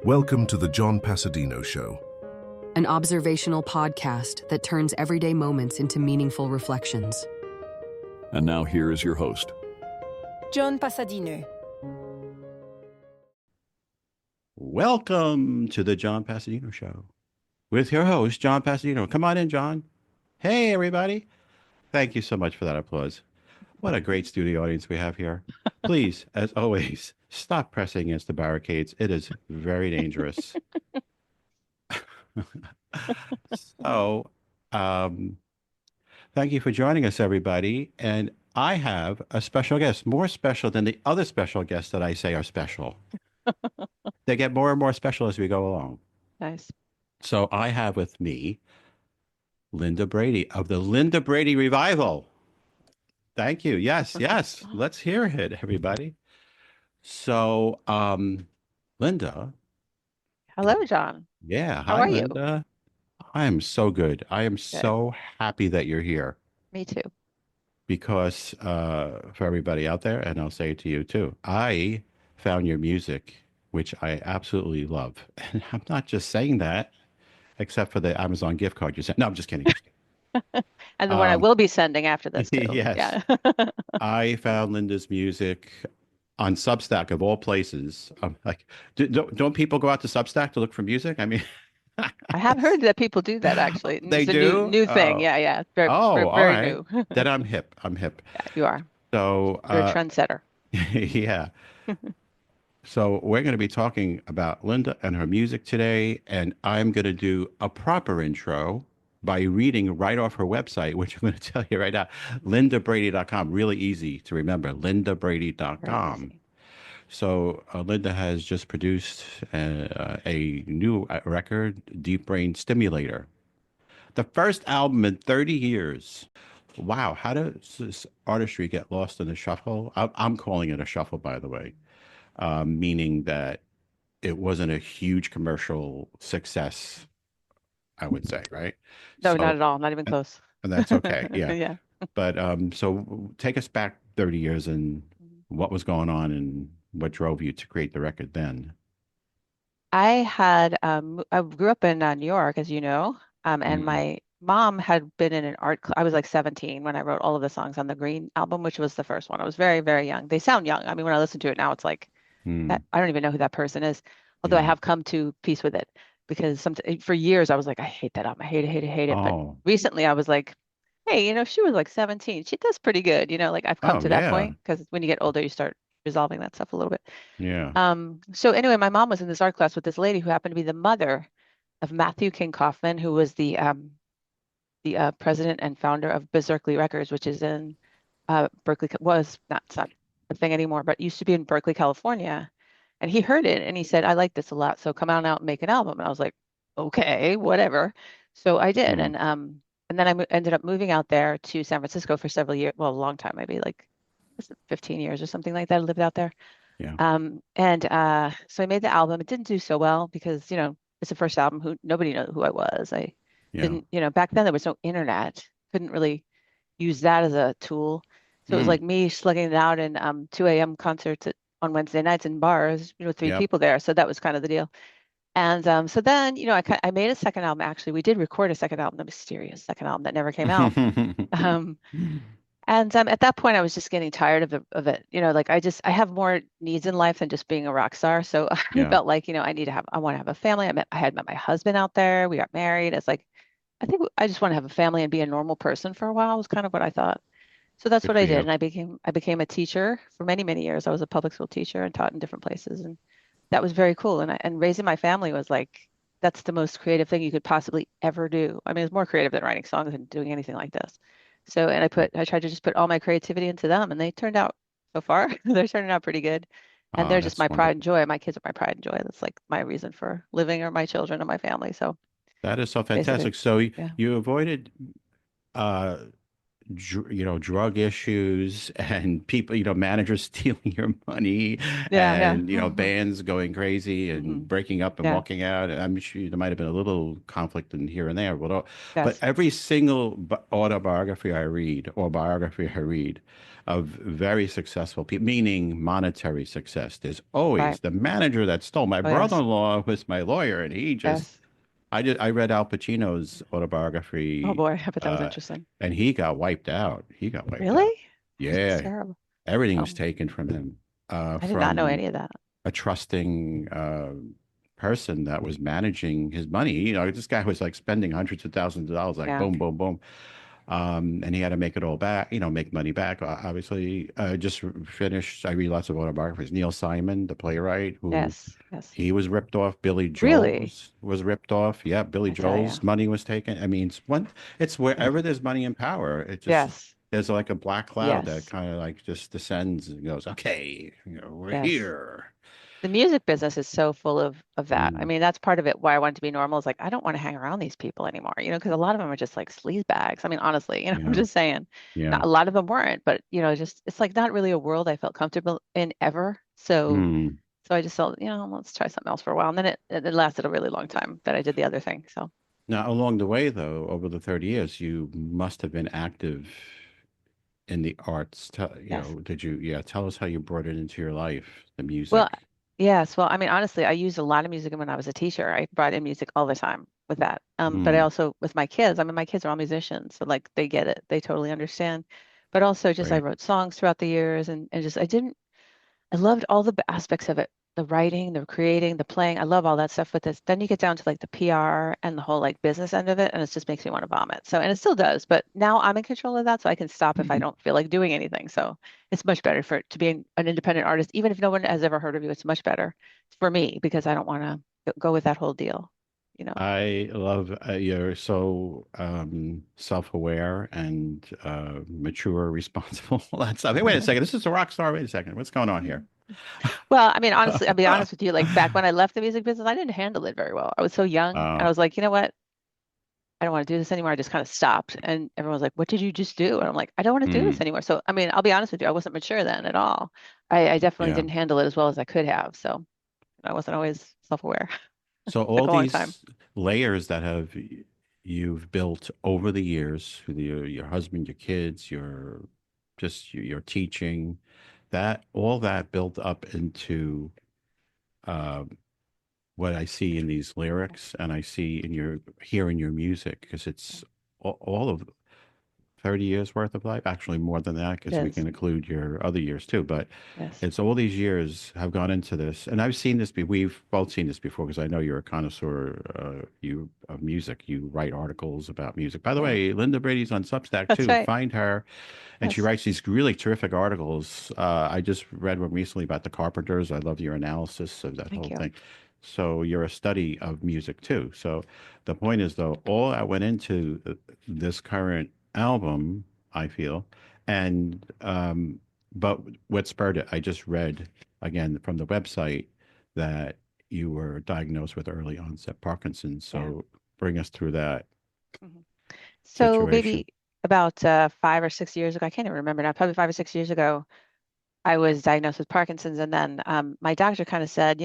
Welcome to the John Passadino Show. An observational podcast that turns everyday moments into meaningful reflections. And now here is your host, John Passadino. Welcome to the John Passadino Show with your host, John Passadino. Come on in, John. Hey, everybody. Thank you so much for that applause. What a great studio audience we have here. Please, as always, stop pressing against the barricades. It is very dangerous. So, thank you for joining us, everybody. And I have a special guest, more special than the other special guests that I say are special. They get more and more special as we go along. Nice. So I have with me Linda Brady of the Linda Brady Revival. Thank you. Yes. Let's hear it, everybody. So, Linda. Hello, John. Yeah. How Hi, are you? Linda. I am so good. I am so happy that you're here. Me too. Because for everybody out there, and I'll say it to you too, I found your music, which I absolutely love. And I'm not just saying that, except for the Amazon gift card you sent. No, I'm just kidding. And the one I will be sending after this too. Yes. Yeah. I found Linda's music on Substack of all places. I'm like, don't people go out to Substack to look for music? I mean, I have heard that people do that actually. They It's a do? new thing. Oh. Yeah. all Very right. new. Then I'm hip. Yeah, you are. So, You're a trendsetter. yeah. So we're going to be talking about Linda and her music today, and I'm going to do a proper intro by reading right off her website, which I'm going to tell you right now, lindabrady.com. Really easy to remember, lindabrady.com. Very easy. So Linda has just produced a new record, Deep Brain Stimulator. The first album in 30 years. Wow, how does this artistry get lost in the shuffle? I'm calling it a shuffle, by the way, meaning that it wasn't a huge commercial success, I would say, right? No, So, not at all. Not even close. and that's okay, yeah. Yeah. But so take us back 30 years and what was going on and what drove you to create the record then? I grew up in New York, as you know, and my mom had been in an art class. I was like 17 when I wrote all of the songs on the Green album, which was the first one. I was very, very young. They sound young. I mean, when I listen to it now, it's like that, I don't even know who that person is, although I have come to peace with it because for years I was like, I hate that album. I hate it. But Oh, recently I was like, hey, she was like 17. She does pretty good. Like I've come Oh, to that yeah. point because when you get older, you start resolving that stuff a little bit. yeah. So anyway, my mom was in this art class with this lady who happened to be the mother of Matthew King Kaufman, who was the president and founder of Berkeley Records, which is in Berkeley, it's not a thing anymore, but used to be in Berkeley, California. And he heard it and he said, I like this a lot. So come on out and make an album. And I was like, okay, whatever. So I did. And then I ended up moving out there to San Francisco for several years. Well, a long time, maybe like 15 years or something like that. I lived out there. Yeah. So I made the album. It didn't do so well because, it's the first album nobody knew who I was. I didn't, back then there was no internet. Couldn't really use that as a tool. So it was like me slugging it out in 2 a.m. concerts on Wednesday nights in bars, 3 people there. So that was kind of the deal. And so then, I made a second album. Actually, we did record a second album, the mysterious second album that never came out. And at that point, I was just getting tired of it. I have more needs in life than just being a rock star. So I felt like, I want to have a family. I had met my husband out there. We got married. It's like, I think I just want to have a family and be a normal person for a while was kind of what I thought. So that's Good what for I did. you. And I became a teacher for many, many years. I was a public school teacher and taught in different places. And that was very cool. And raising my family was like, that's the most creative thing you could possibly ever do. I mean, it's more creative than writing songs and doing anything like this. So, and I tried to just put all my creativity into them and they turned out so far, they're turning out pretty good. And they're just That's my pride wonderful. and joy. My kids are my pride and joy. That's like my reason for living, or my children and my family. So That is so basically, fantastic. So yeah. you avoided, uh, drug issues and people, managers stealing your money Yeah. and, bands going crazy and breaking up and Yeah. walking out. And I'm sure there might have been a little conflict in here and there, but Yes. every single autobiography I read or biography I read, of very successful people, meaning monetary success. There's Right. always the manager that stole. My Oh, yes. brother-in-law was my lawyer, and he just Yes. I read Al Pacino's Oh autobiography, boy, I bet that was uh, interesting. and he got wiped out. He got wiped Really? out. That's Yeah, terrible. everything was Um, taken from him, I did not know from any of that. a trusting person that was managing his money. This guy was like spending hundreds of thousands of dollars, like Yeah. boom, boom, boom. And he had to make it all back, make money back. Obviously, just finished. I read lots of autobiographies. Neil Simon, the playwright, who Yes. Yes. he was ripped off. Billy Joel Really? was ripped off. Yeah, Billy I tell you. Joel's money was taken. I mean, it's Yeah. wherever there's money and power, it just Yes. there's like a black cloud that Yes. kind of like just descends and goes, okay, we're Yes. here. The music business is so full of that. I Mm, mean, that's part of it why I wanted to be normal is like I don't want to hang around these people anymore, because a lot of them are just like sleaze bags. I mean, honestly, I'm yeah, just saying. yeah. Not a lot of them weren't, but just it's like not really a world I felt comfortable in ever. Mm. So I just felt, let's try something else for a while. And then it lasted a really long time that I did the other thing. So Now, along the way, though, over the 30 years, you must have been active in the arts. yes. Did you, yeah, tell us how you brought it into your life, the Well, music. yes. Well, I mean, honestly, I used a lot of music when I was a teacher. I brought in music all the time with that. But I Mm, also with my kids, I mean, my kids are all musicians, so like they get it. They totally understand. But also just I right. wrote songs throughout the years and just I loved all the aspects of it. The writing, the creating, the playing. I love all that stuff with this. Then you get down to like the PR and the whole like business end of it, and it just makes me want to vomit. So, and it still does, but now I'm in control of that, so I can stop if I don't feel like doing anything. So it's much better for to be an independent artist, even if no one has ever heard of you. It's much better for me because I don't want to go with that whole deal, you know. I love you're so self-aware and mature, responsible, all that stuff. Hey, wait a second. This is a rock star. Wait a second. What's going on here? Well, I mean, honestly, I'll be honest with you. Like back when I left the music business, I didn't handle it very well. I was so young, and I Oh, was like, you know what? I don't want to do this anymore. I just kind of stopped. And everyone was like, what did you just do? And I'm like, I don't want to do this mm, anymore. So, I mean, I'll be honest with you. I wasn't mature then at all. I definitely yeah. didn't handle it as well as I could have. So I wasn't always self-aware. So Took all a long time. these layers that you've built over the years with your husband, your kids, your teaching, that all that built up into uh, what I see in these lyrics and I see in your here in your music because it's all of 30 years worth of life, actually more than that It because we is. can include your other years too. But Yes. it's all these years have gone into this, and I've seen this. We've both seen this before because I know you're a connoisseur. You of music. You write articles about music. By the Yeah. way, Linda Brady's on Substack That's too. right. Find her, and she Yes. writes these really terrific articles. I just read one recently about the Carpenters. I love your analysis of that Thank whole you. thing. So you're a study of music too. So the point is, though, all that went into this current album, I feel, and but what spurred it, I just read again from the website that you were diagnosed with early onset Parkinson's. Yeah. So bring us through that Mhm. So situation. maybe about 5 or 6 years ago, I can't even remember now, probably 5 or 6 years ago, I was diagnosed with Parkinson's. And then my doctor kind of said,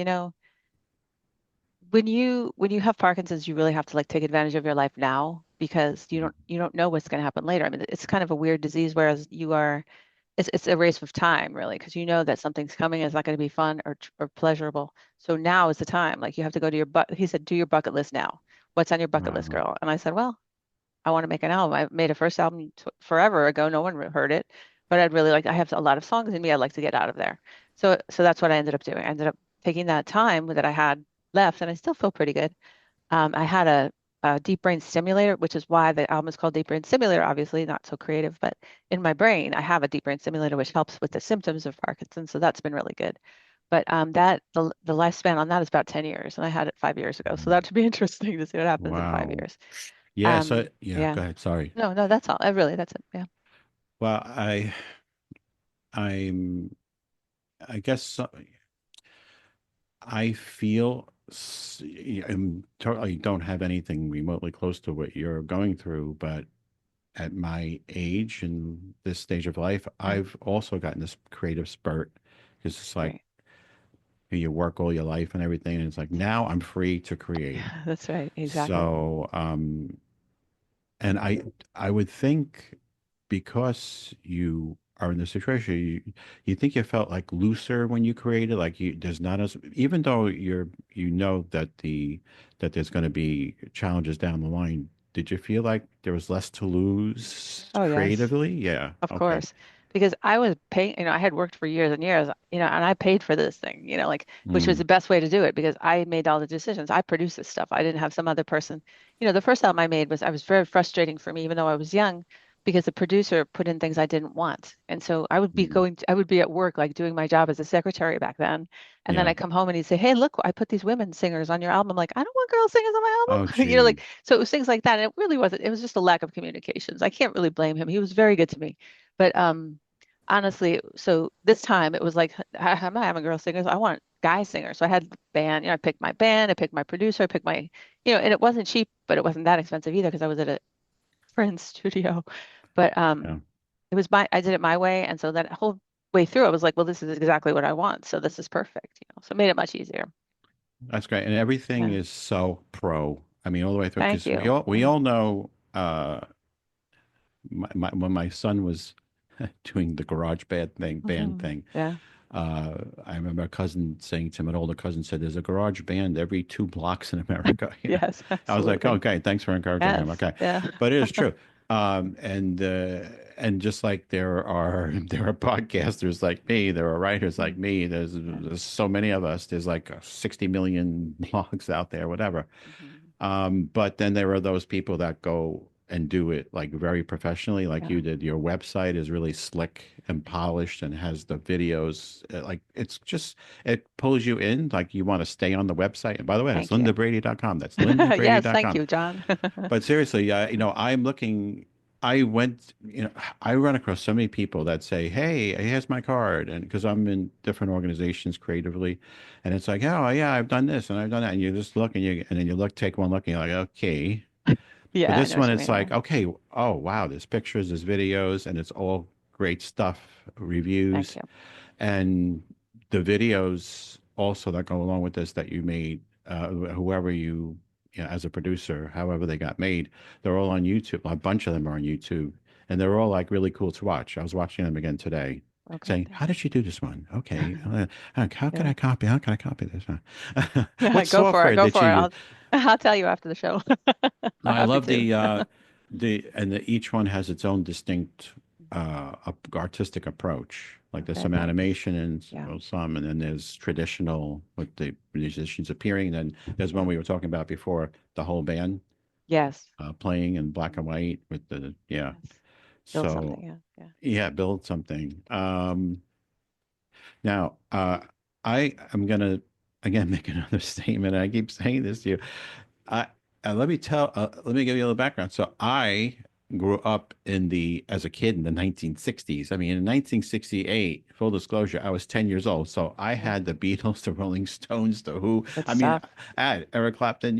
when you have Parkinson's, you really have to like take advantage of your life now because you don't know what's going to happen later. I mean, it's kind of a weird disease, whereas it's a race of time really because you know that something's coming. It's not going to be fun or pleasurable. So now is the time. Like you have to go to he said, do your bucket list now. What's on your bucket list, Wow. girl? And I said, well, I want to make an album. I made a first album forever ago. No one heard it, but I have a lot of songs in me. I'd like to get out of there. So that's what I ended up doing. I ended up taking that time that I had left, and I still feel pretty good. I had a deep brain stimulator, which is why the album is called Deep Brain Stimulator, obviously not so creative, but in my brain, I have a deep brain stimulator, which helps with the symptoms of Parkinson's. So that's been really good. But the lifespan on that is about 10 years, and I had it 5 years ago. So that should be interesting to see what happens in five Wow. years. Yeah. So yeah. Yeah. Go ahead. Sorry. No, no, that's all. That's it. Yeah. Well, I'm I guess I feel I don't have anything remotely close to what you're going through, but at my age and this stage of life, Right. I've also gotten this creative spurt. It's just like Right. you work all your life and everything, and it's like now I'm free to create. Yeah, that's right. Exactly. So, and I would think because you are in this situation, you think you felt like looser when you created, like there's not as, even though you know that there's going to be challenges down the line. Did you feel like there was less to lose Oh, yes. creatively? Yeah. Of Okay. course, because I was paying, I had worked for years and years, and I paid for this thing, like, which was Mm, the best way to do it because I made all the decisions. I produced this stuff. I didn't have some other person. The first album I made I was very frustrating for me, even though I was young, because the producer put in things I didn't want. And so mm, I would be at work, like doing my job as a secretary back then. And then yeah. I come home and he'd say, "Hey, look, I put these women singers on your album." I'm like, I don't want girl singers on my Oh, album. gee. Like, so it was things like that. And it really wasn't, it was just a lack of communications. I can't really blame him. He was very good to me. But honestly, so this time it was like I'm not having girl singers. I want guy singers. So I had the band, I picked my band, I picked my producer, I picked my, and it wasn't cheap, but it wasn't that expensive either because I was at a friend's studio. But Yeah. I did it my way. And so that whole way through, I was like, well, this is exactly what I want. So this is perfect, So it made it much easier. That's great. And everything Yeah. is so pro. I mean, all the way through, Thank because you. we Yeah. all know when my son was doing the band thing. Yeah. I remember a cousin saying to him, an older cousin said, "There's a garage band every 2 blocks in America." Yes, I was like, absolutely. "Okay, thanks for encouraging him." Yes. Okay, Yeah. but it is true. And just like there are podcasters like me, there are writers like Mhm. me. Yeah. There's so many of us. There's like 60 million blogs out there, whatever. Mhm. But then there are those people that go and do it like very professionally, like Yeah. you did. Your website is really slick and polished and has the videos. Like it pulls you in, like you want to stay on the website. And by the way, that's Thank you. lindabrady.com. That's Yes, thank lindabrady.com. you, John. But seriously, I'm looking. I went, I run across so many people that say, "Hey, here's my card," and because I'm in different organizations creatively, and it's like, "Oh yeah, I've done this and I've done that," and you just look and then you look, take one look, and you're like, "Okay." But Yeah, I this know what one, you it's mean. Yeah. like, okay, oh wow, there's pictures, there's videos, and it's all great stuff, Thank reviews, you. and the videos also that go along with this that you made, whoever as a producer, however they got made, they're all on YouTube. A bunch of them are on YouTube, and they're all like really cool to watch. I was watching them again today, Okay, saying, "How thank did you do this one? Okay, how can you. I copy? How can I copy this one? Yeah. What Go for it. software Go did for you it. use?" I'll tell you after the show. No, I'm I happy love to. each one has its own distinct artistic approach. Like there's Okay, some thank you. animation and Yeah. some, and then there's traditional with the musicians appearing. Then there's one Yeah. we were talking about before, the whole band Yes. playing in black and white with the yeah. Yes. Build something. So Yeah. Yeah. yeah, build something. Now I am gonna again make another statement. I keep saying this to you. I let me give you a little background. So I grew up as a kid in the 1960s. I mean, in 1968, full disclosure, I was 10 years old. So I Yeah. had the Beatles, the Rolling Stones, the Who. Good I mean, stuff. I had Eric Clapton,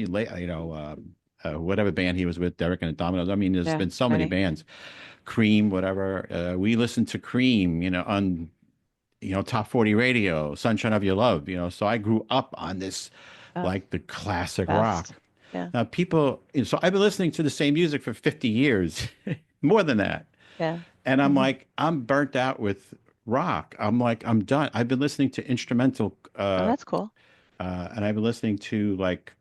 whatever band he was with, Derek and the Dominoes. I mean, there's Yeah. been so many Many. bands, Cream, whatever. We listened to Cream, on top 40 radio, Sunshine of Your Love, so I grew up on this, Stuff. like the classic rock. Best. Yeah. Now people, so I've been listening to the same music for 50 years, more than that. Yeah. And I'm Mhm. like, I'm burnt out with rock. I'm like, I'm done. I've been listening to instrumental, Oh, that's cool. and I've been listening to like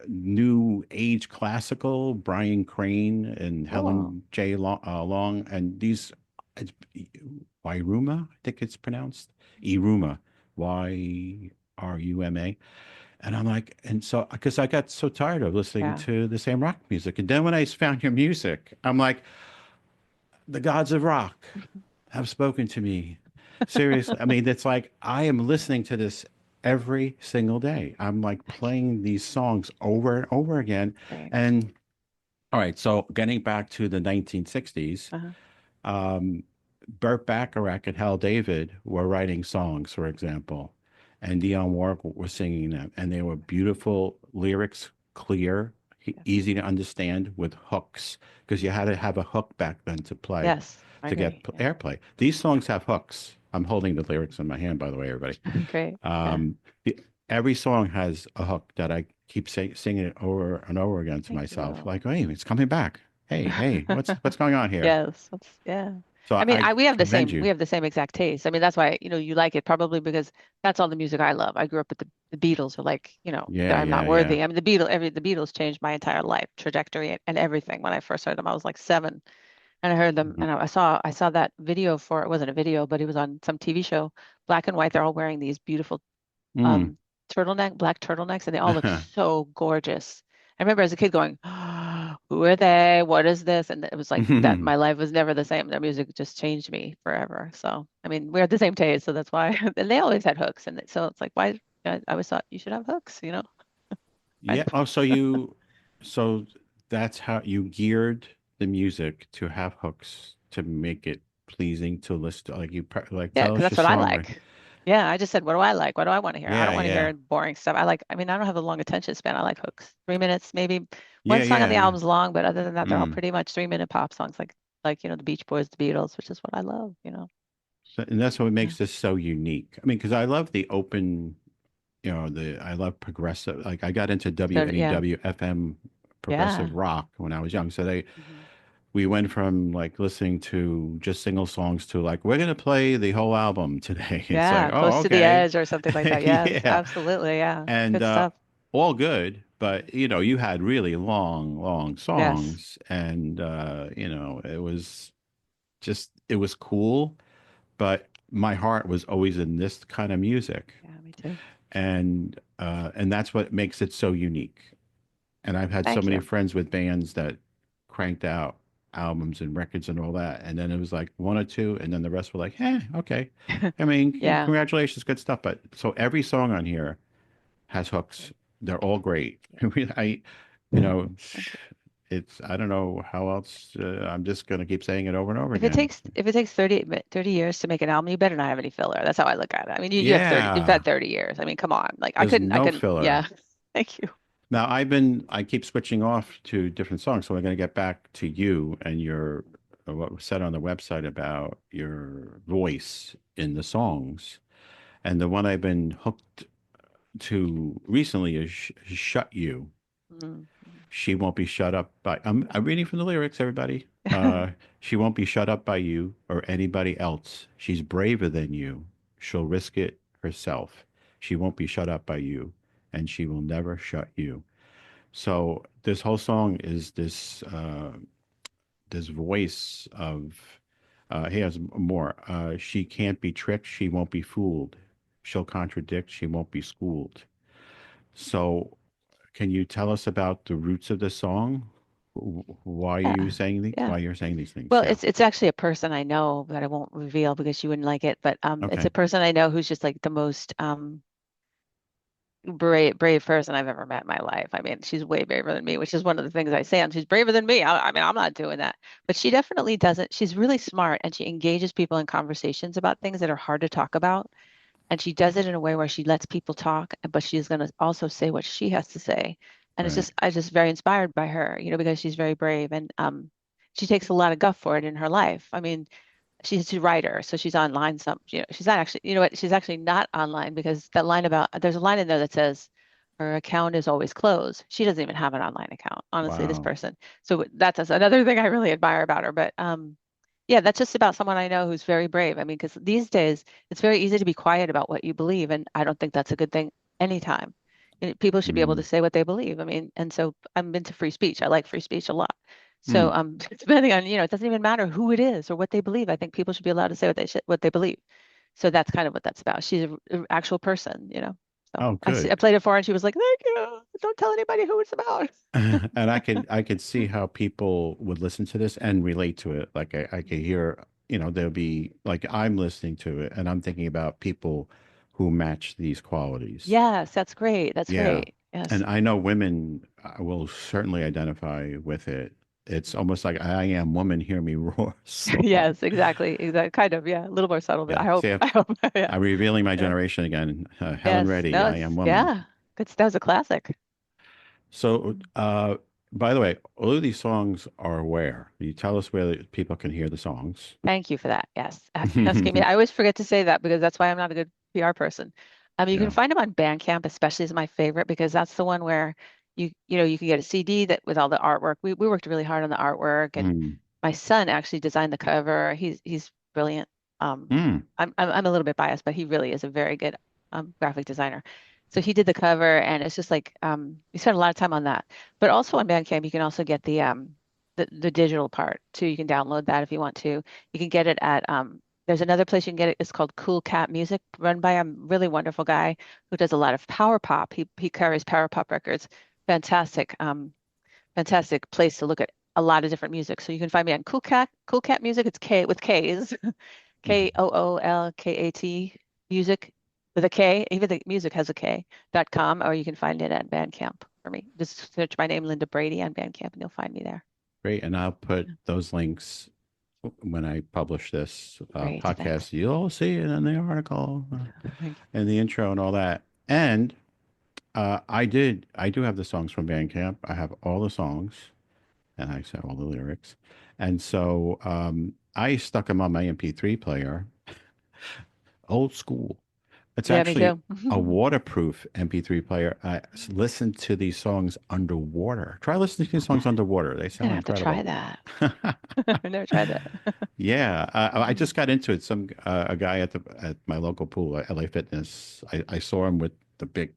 new age classical, Brian Crane and Cool. Helen J. Long, and these, it's Wairuma, I think it's pronounced Iruma, Yruma. And I'm like, and so, because I got so tired of listening Yeah. to the same rock music. And then when I found your music, I'm like, the gods of rock have spoken to me. Seriously. I mean, it's like I am listening to this every single day. I'm like Thank you. playing these songs over and over again. Great. And all right, so getting back to the 1960s, Uh-huh. um, Burt Bacharach and Hal David were writing songs, for example, and Dionne Warwick was singing them, and they were beautiful lyrics, clear, Yes. easy to understand with hooks, because you had to have a hook back then to play, Yes. I to get agree. Yeah. airplay. These songs have hooks. I'm holding the lyrics in my hand, by the way, everybody. Great. Yeah. Um, every song has a hook that I keep singing it over and over again to Thank myself, you. like, hey, it's coming back. Hey, what's going on here? Yes. Yeah. So I mean, I we have the commend same we you. have the same exact taste. I mean, that's why, you like it probably because that's all the music I love. I grew up with the Beatles are like, Yeah, I'm not yeah, yeah. worthy. I mean, the Beatles changed my entire life trajectory and everything. When I first heard them, I was like 7 and I heard them Mhm. and I saw that video for it wasn't a video, but it was on some TV show, black and white. They're all wearing these beautiful Mm. um black turtlenecks, and they all look so gorgeous. I remember as a kid going, "Who are they? What is this?" And it was like that. My life was never the same. Their music just changed me forever. So, I mean, we're at the same taste, so that's why. And they always had hooks, and so it's like, why? I always thought you should have hooks. Yeah. Oh, so that's how you geared the music to have hooks to make it pleasing to listen to. Like like Yeah, tell because us that's your what I song. like. Yeah, I just said, what do I like? What do I want to hear? I Yeah, don't want to yeah, hear boring stuff. I mean, I don't have a long attention span. I like hooks. 3 minutes, maybe. One yeah, song on the yeah. album's long, but other than that, they're all Mm. pretty much 3 minute pop songs like, the Beach Boys, the Beatles, which is what I love. So, and that's what Yeah. makes this so unique. I mean, because I love the open, I love progressive. Like I got into So yeah. WNEW FM Yeah. progressive rock when I was young. So Hmm. we went from like listening to just single songs to like we're gonna play the whole album today. It's like, Yeah. oh, Close to the okay. edge or something like that. Yes, Yeah. absolutely. Yeah. And Good stuff. all good, but you had really long, long Yes. songs, and it was cool, but my heart was always in this kind of music, Yeah, me too. and that's what makes it so unique. And I've had so Thank many you. friends with bands that cranked out albums and records and all that, and then it was like one or two, and then the rest were like, okay. I mean, Yeah. congratulations, good stuff. But so every song on here has hooks. They're all great. Yeah. I, you know, Thank you. I don't know how else. I'm just going to keep saying it over and over If it again. takes if it takes 30 years to make an album, you better not have any filler. That's how I look at it. I mean, you've Yeah, had 30 years. I mean, come on. Like there's I no couldn't, filler. yeah. Thank you. Now I keep switching off to different songs, so we're going to get back to you and your what was said on the website about your voice in the songs. And the one I've been hooked to recently is "Shut You." Mm. She won't be shut up by. I'm reading from the lyrics, everybody. She won't be shut up by you or anybody else. She's braver than you. She'll risk it herself. She won't be shut up by you, and she will never shut you. So this whole song is this voice of. He has more. She can't be tricked. She won't be fooled. She'll contradict. She won't be schooled. So can you tell us about the roots of the song? Yeah. Yeah. Why you're saying these things? Well, Yeah. it's actually a person I know that I won't reveal because you wouldn't like it, but it's a Okay. person I know who's just like the most brave person I've ever met in my life. I mean, she's way braver than me, which is one of the things I say. She's braver than me. I mean, I'm not doing that. But she definitely doesn't. She's really smart and she engages people in conversations about things that are hard to talk about. And she does it in a way where she lets people talk, but she's going to also say what she has to say. And Right. I just very inspired by her, because she's very brave and she takes a lot of guff for it in her life. I mean, she's a writer, so she's online she's not actually, you know what, she's actually not online because there's a line in there that says her account is always closed. She doesn't even have an online account, honestly, this Wow. person. So that's another thing I really admire about her. But yeah, that's just about someone I know who's very brave. I mean, because these days it's very easy to be quiet about what you believe, and I don't think that's a good thing anytime. People should be able to Mm. say what they believe. I mean, and so I'm into free speech. I like free speech a lot. So Mm. depending on, it doesn't even matter who it is or what they believe. I think people should be allowed to say what they believe. So that's kind of what that's about. She's an actual person. So Oh, I good. played it for her and she was like, "Thank you. Don't tell anybody who it's about." And I could see how people would listen to this and relate to it. Like I could hear, there'll be like I'm listening to it and I'm thinking about people who match these qualities. Yes, that's great. That's Yeah. great. Yes. And I know women will certainly identify with it. It's almost like I am woman, hear me roar song. Yes, exactly. Exactly. Kind of, yeah. A little more subtle, but I Yeah. hope. See, I hope. Yeah. I'm revealing my Yeah. generation again. Helen Yes. Reddy, No, I am woman. yeah. That was a classic. So, Mm. by the way, all of these songs are where? You tell us where people can hear the songs. Thank you for that. Yes. Asking me. I always forget to say that because that's why I'm not a good PR person. You can Yeah. find them on Bandcamp, especially is my favorite because that's the one where you can get a CD that with all the artwork. We worked really hard on the artwork and Mm. my son actually designed the cover. He's brilliant. Mm. I'm a little bit biased, but he really is a very good graphic designer. So he did the cover, and it's just like we spent a lot of time on that. But also on Bandcamp, you can also get the digital part too. You can download that if you want to. You can get it at there's another place you can get it. It's called Cool Cat Music, run by a really wonderful guy who does a lot of power pop. He carries power pop records. Fantastic, fantastic place to look at a lot of different music. So you can find me on Cool Cat Music. It's K with K's, KOOLKAT music with a K. Even the music has a K.com, or you can find it at Bandcamp for me. Just search my name, Linda Brady, on Bandcamp, and you'll find me there. Great. And I'll put those links when I publish this podcast. Thanks. You'll see it in the article, and the intro and all that. And I do have the songs from Bandcamp. I have all the songs, and I said all the lyrics. And so I stuck them on my MP3 player, old school. It's actually a waterproof MP3 player. I listen to these songs underwater. Try listening to these songs underwater. They sound incredible. I have to try that. I've never tried that. Yeah, I just got into it. A guy at my local pool, LA Fitness. I saw him with the big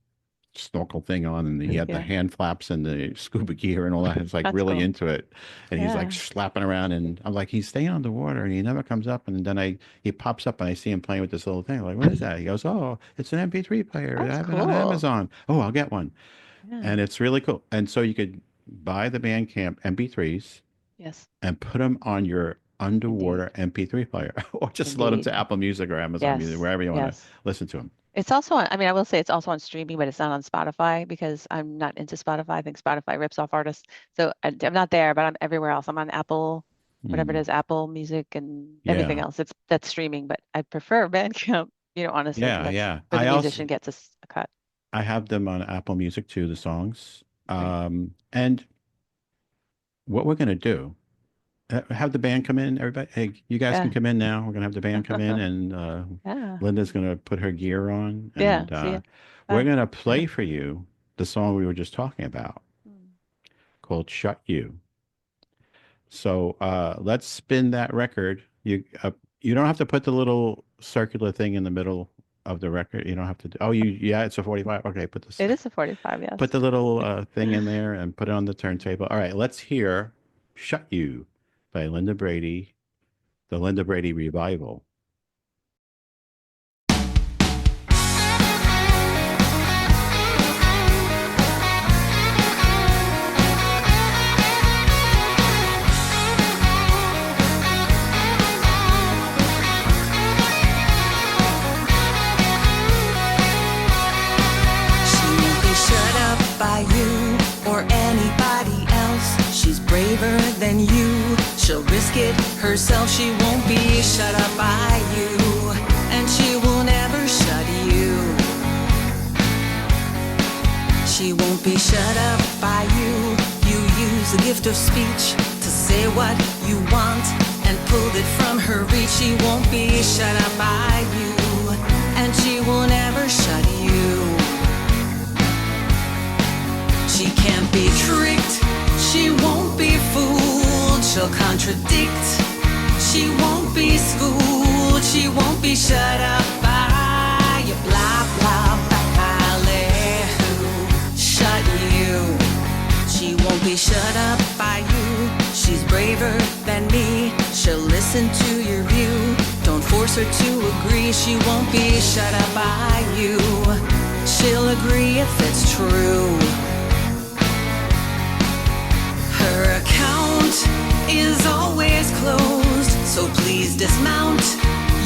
snorkel thing on, and he had the hand flaps and the scuba gear and all that. It's like That's really cool. Into it, and he's like slapping around, and I'm like, he's staying underwater, and he never comes up. And then he pops up, and I see him playing with this little thing. I'm like, what is that? He goes, oh, it's an MP3 player. I have it on Amazon. Oh, I'll get one. Yeah. And it's really cool. And so you could buy the Bandcamp MP3s, yes, and put them on your underwater MP3 player, or just load them to Apple Music or Amazon Music, wherever you want to listen to them. It's also on, I will say it's also on streaming, but it's not on Spotify because I'm not into Spotify. I think Spotify rips off artists. So I'm not there, but I'm everywhere else. I'm on Apple, whatever it is, Apple Music and everything else. That's streaming, but I prefer Bandcamp, honestly. Yeah. Where the musician gets a cut. I have them on Apple Music too, the songs. And what we're going to do, have the band come in, everybody. Hey, you guys can come in now. We're gonna have the band come in, and Linda's gonna put her gear on, and we're gonna play for you the song we were just talking about, called "Shut You." So let's spin that record. You don't have to put the little circular thing in the middle of the record. You don't have to do. Oh, it's a 45. Okay, put this. It is a 45. Yes. Put the little thing in there and put it on the turntable. All right, let's hear "Shut You" by Linda Brady, the Linda Brady Revival. By you or anybody else, she's braver than you. She'll risk it herself. She won't be shut up by you, and she will never shut you. She won't be shut up by you. You use the gift of speech to say what you want and pulled it from her reach. She won't be shut up by you, and she will never shut you. She can't be tricked, she won't be fooled, she'll contradict, she won't be schooled, she won't be shut up by you, blah, blah, ballet, shut you. She won't be shut up by you, she's braver than me, she'll listen to your view, don't force her to agree, she won't be shut up by you, she'll agree if it's true. Her account is always closed, so please dismount.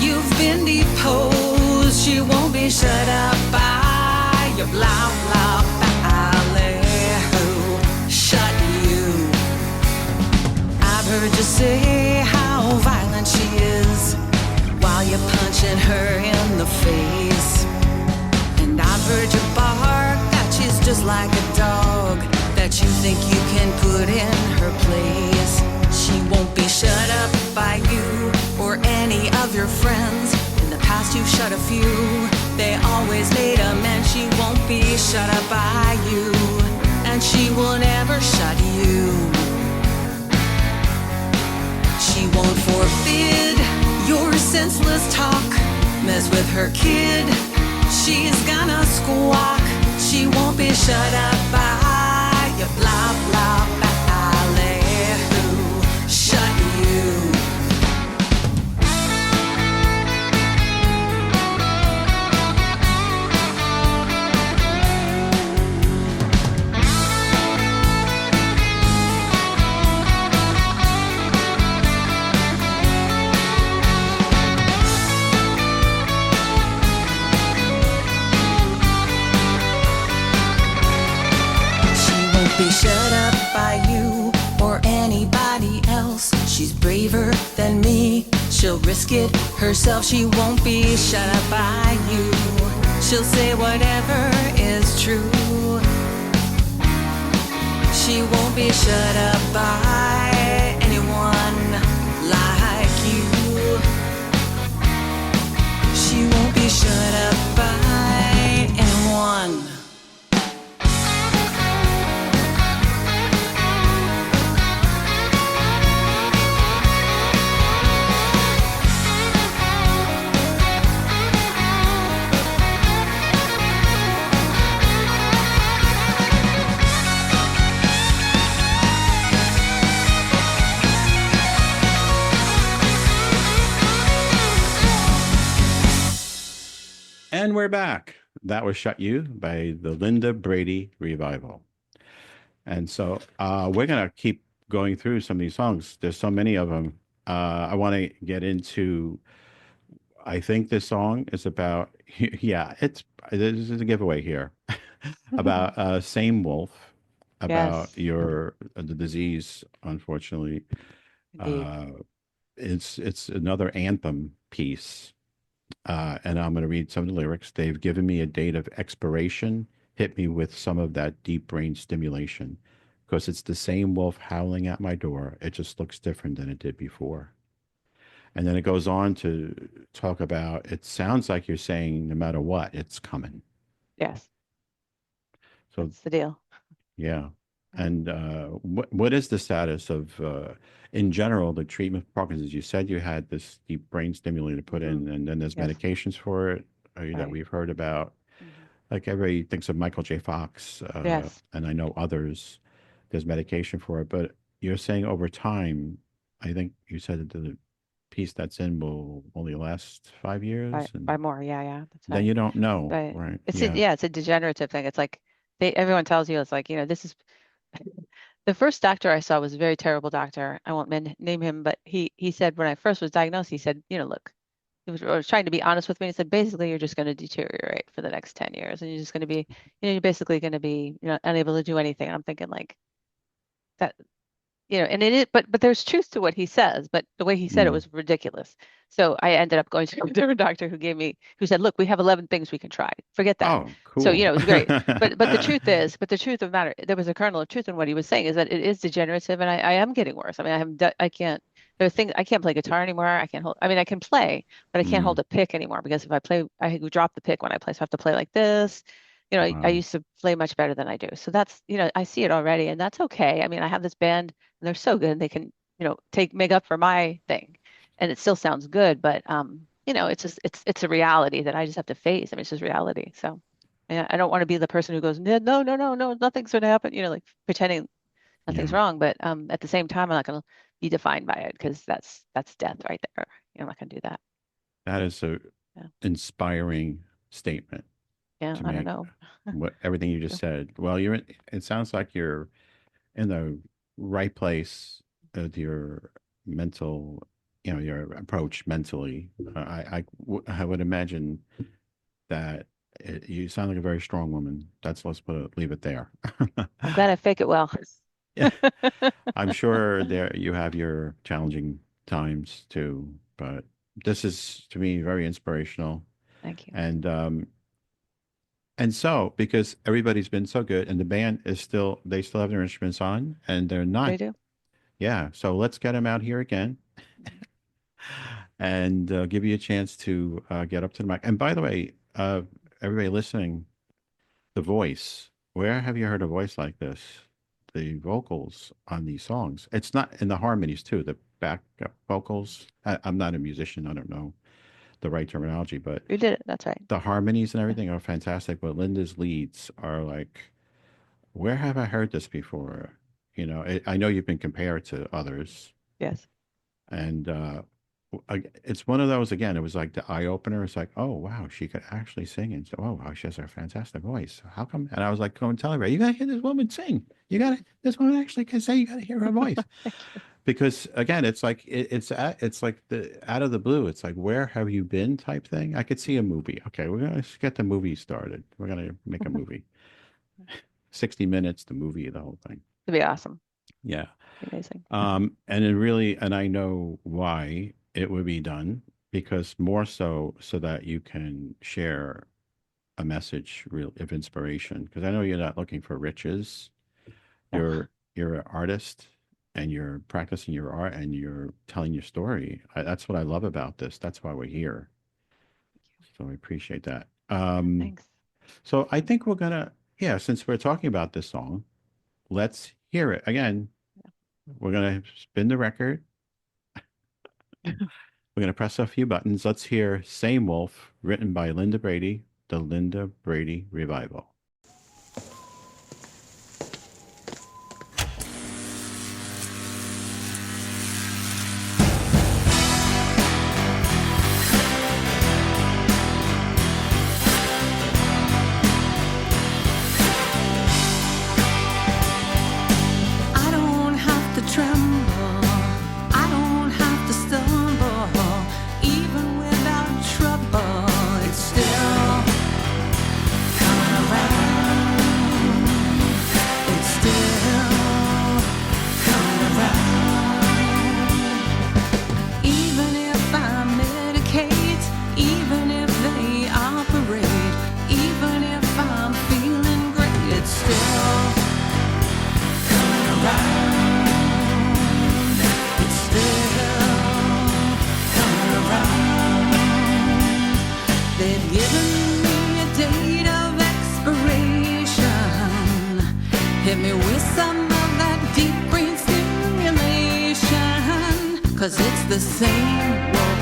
You've been deposed. She won't be shut up by your blah blah ballet. Shut you. I've heard you say how violent she is while you're punching her in the face, and I've heard you bark that she's just like a dog that you think you can put in her place. She won't be shut up by you or any of your friends. In the past you've shut a few, they always made amends. She won't be shut up by you, and she will never shut you. forbid your senseless talk. Mess with her kid, she's gonna squawk. She won't be shut up by your blah blah ballyhoo. Shut you. Be shut up by you or anybody else. She's braver than me. She'll risk it herself. She won't be shut up by you. She'll say whatever is true. She won't be shut up by anyone like you. She won't be shut up by anyone. And we're back. That was Shut You by the Linda Brady Revival. And so we're going to keep going through some of these songs. There's so many of them. I want to get into, I think this song is about, yeah, this is a giveaway here, about Same Wolf, about Yes. your, the disease, unfortunately. Indeed. It's another anthem piece. And I'm going to read some of the lyrics. They've given me a date of expiration, hit me with some of that deep brain stimulation, because it's the same wolf howling at my door. It just looks different than it did before. And then it goes on to talk about, it sounds like you're saying no matter what, it's coming. Yes. So that's the deal. Yeah. And what is the status of, in general, the treatment for Parkinson's? You said you had this deep brain stimulator put in, and then there's Yes. medications for it that Right. we've heard about. Mhm. Like everybody thinks of Michael J. Fox, Yes. and I know others. There's medication for it, but you're saying over time, I think you said that the piece that's in will only last 5 years, By and more. Yeah. That's then right. you don't know, But right? it's Yeah. it's a degenerative thing. It's like everyone tells you it's like, this is the first doctor I saw was a very terrible doctor. I won't name him, but he said when I first was diagnosed, he said, look, was trying to be honest with me. He said, basically, you're just going to deteriorate for the next 10 years, and you're just going to be, you're basically going to be, unable to do anything. And I'm thinking like that, and it is, but there's truth to what he says, but the way he said it Mm. was ridiculous. So I ended up going to a different doctor who said, look, we have 11 things we can try. Forget that. Oh, So, cool. it was great. But the truth of the matter, there was a kernel of truth in what he was saying is that it is degenerative, and I am getting worse. I mean, I can't, there's things, I can't play guitar anymore. I can't hold, I mean, I can play, but I can't Mm. hold a pick anymore because if I play, I drop the pick when I play. So I have to play like this. I Wow. used to play much better than I do. So that's, I see it already, and that's okay. I mean, I have this band and they're so good. They can, make up for my thing, and it still sounds good. But it's just it's a reality that I just have to face. I mean, it's just reality. So yeah, I don't want to be the person who goes, no, no, no, no, no, nothing's going to happen. Like pretending nothing's Yeah. wrong. But at the same time, I'm not going to be defined by it because that's death right there. I'm not going to do that. That is a Yeah. inspiring statement Yeah, to I don't make. know. Everything you just said. Well, it sounds like you're in the right place with your mental, your approach mentally. I would imagine that you sound like a very strong woman. Leave it there. I'm glad I fake it well. Yeah. I'm sure you have your challenging times too, but this is to me very inspirational. Thank you. And so, because everybody's been so good, and the band they still have their instruments on, and they're not. They do. Yeah. So let's get them out here again, and give you a chance to get up to the mic. And by the way, everybody listening, the voice. Where have you heard a voice like this? the vocals on these songs. It's not in the harmonies too, the backup vocals. I'm not a musician. I don't know the right terminology, but You did it. That's right. the harmonies and everything are fantastic. But Linda's leads are like, where have I heard this before? You know, I know you've been compared to others, Yes. and it's one of those again. It was like the eye opener. It's like, oh wow, she could actually sing, and so oh wow, she has a fantastic voice. How come? And I was like, go and tell everybody, you gotta hear this woman sing. You gotta. This woman actually can say. You gotta hear her voice. Because again, it's like it's like the out of the blue. It's like, where have you been? Type thing. I could see a movie. Okay, we're gonna get the movie started. We're gonna make a movie. 60 minutes, the movie, the whole thing. It'd be awesome. Yeah. Amazing. And it really, and I know why it would be done, because more so that you can share a message real of inspiration. Because I know you're not looking for riches. You're an artist and you're practicing your art and you're telling your story. That's what I love about this. That's why we're here. So I appreciate that. Thanks. So I think we're gonna, yeah, since we're talking about this song, let's hear it again. We're gonna spin the record. We're gonna press a few buttons. Let's hear "Same Wolf," written by Linda Brady, the Linda Brady Revival. I don't have to tremble, I don't have to stumble, even without trouble, it's still coming around, it's still coming around. Even if I medicate, even if they operate, even if I'm feeling great, it's still coming around. It's still coming around. They've given me a date of expiration. Hit me with some of that deep brain stimulation. 'Cause it's the same wolf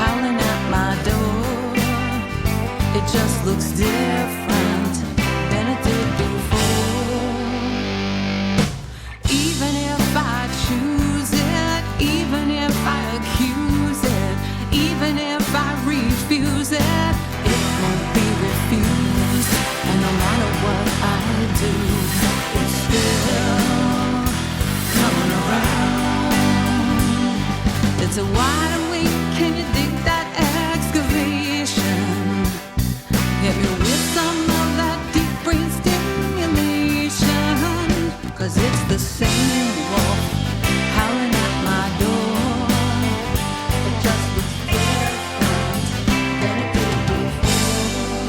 howling at my door. It just looks different than it did before. Even if I choose it, even if I accuse it, even if I refuse it, it won't be refused. And no matter what I do, it's still coming around. It's a wide awake, can you dig that excavation? Hit me with some of that deep brain stimulation. 'Cause it's the same wolf howling at my door. It just looks different than it did before.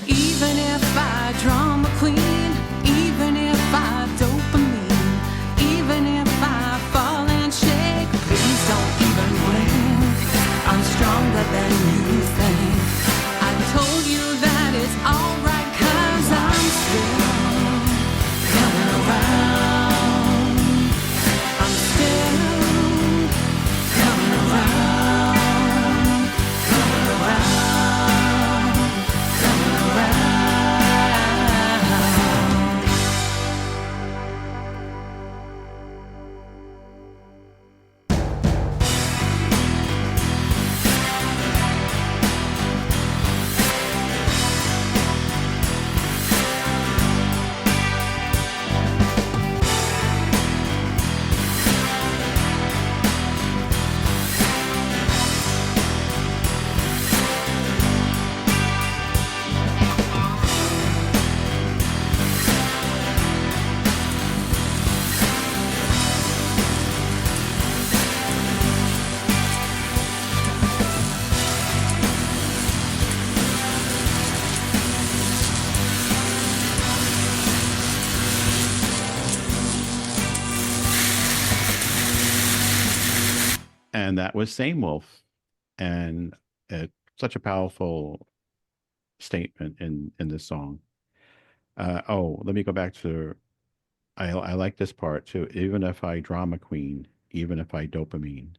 Even if I drama queen, even if I dopamine, even if I fall and shake, please don't even blink. I'm stronger than you think. I told you that it's alright 'cause I'm still coming around. I'm still coming around. Coming around. Coming around. And that was "Same Wolf," and such a powerful statement in this song. Oh, let me go back to I like this part too. Even if I drama queen, even if I dopamine,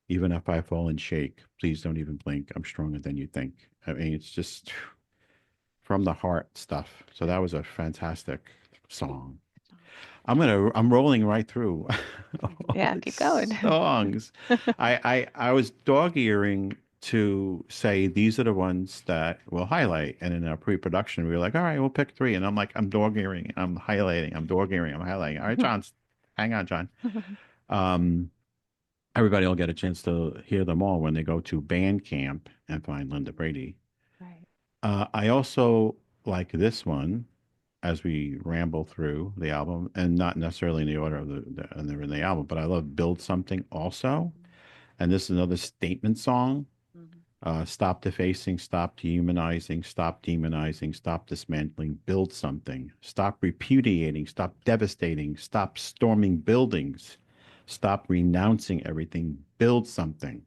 even if I fall and shake, please don't even blink. I'm stronger than you think. I mean, it's just from the heart stuff. So that was a fantastic song. I'm rolling right through Yeah, keep going. songs. I was dog earing to say these are the ones that we'll highlight. And in our pre-production, we were like, all right, we'll pick three. And I'm like, I'm dog earing, I'm highlighting, I'm dog earing, I'm highlighting. All right, John, hang on, John. Everybody will get a chance to hear them all when they go to Bandcamp and find Linda Brady. Right. I also like this one as we ramble through the album, and not necessarily in the order of they're in the album, but I love Build Something also. And this is another statement song. Stop defacing, stop dehumanizing, stop demonizing, stop dismantling, build something. Stop repudiating, stop devastating, stop storming buildings, stop renouncing everything, build something.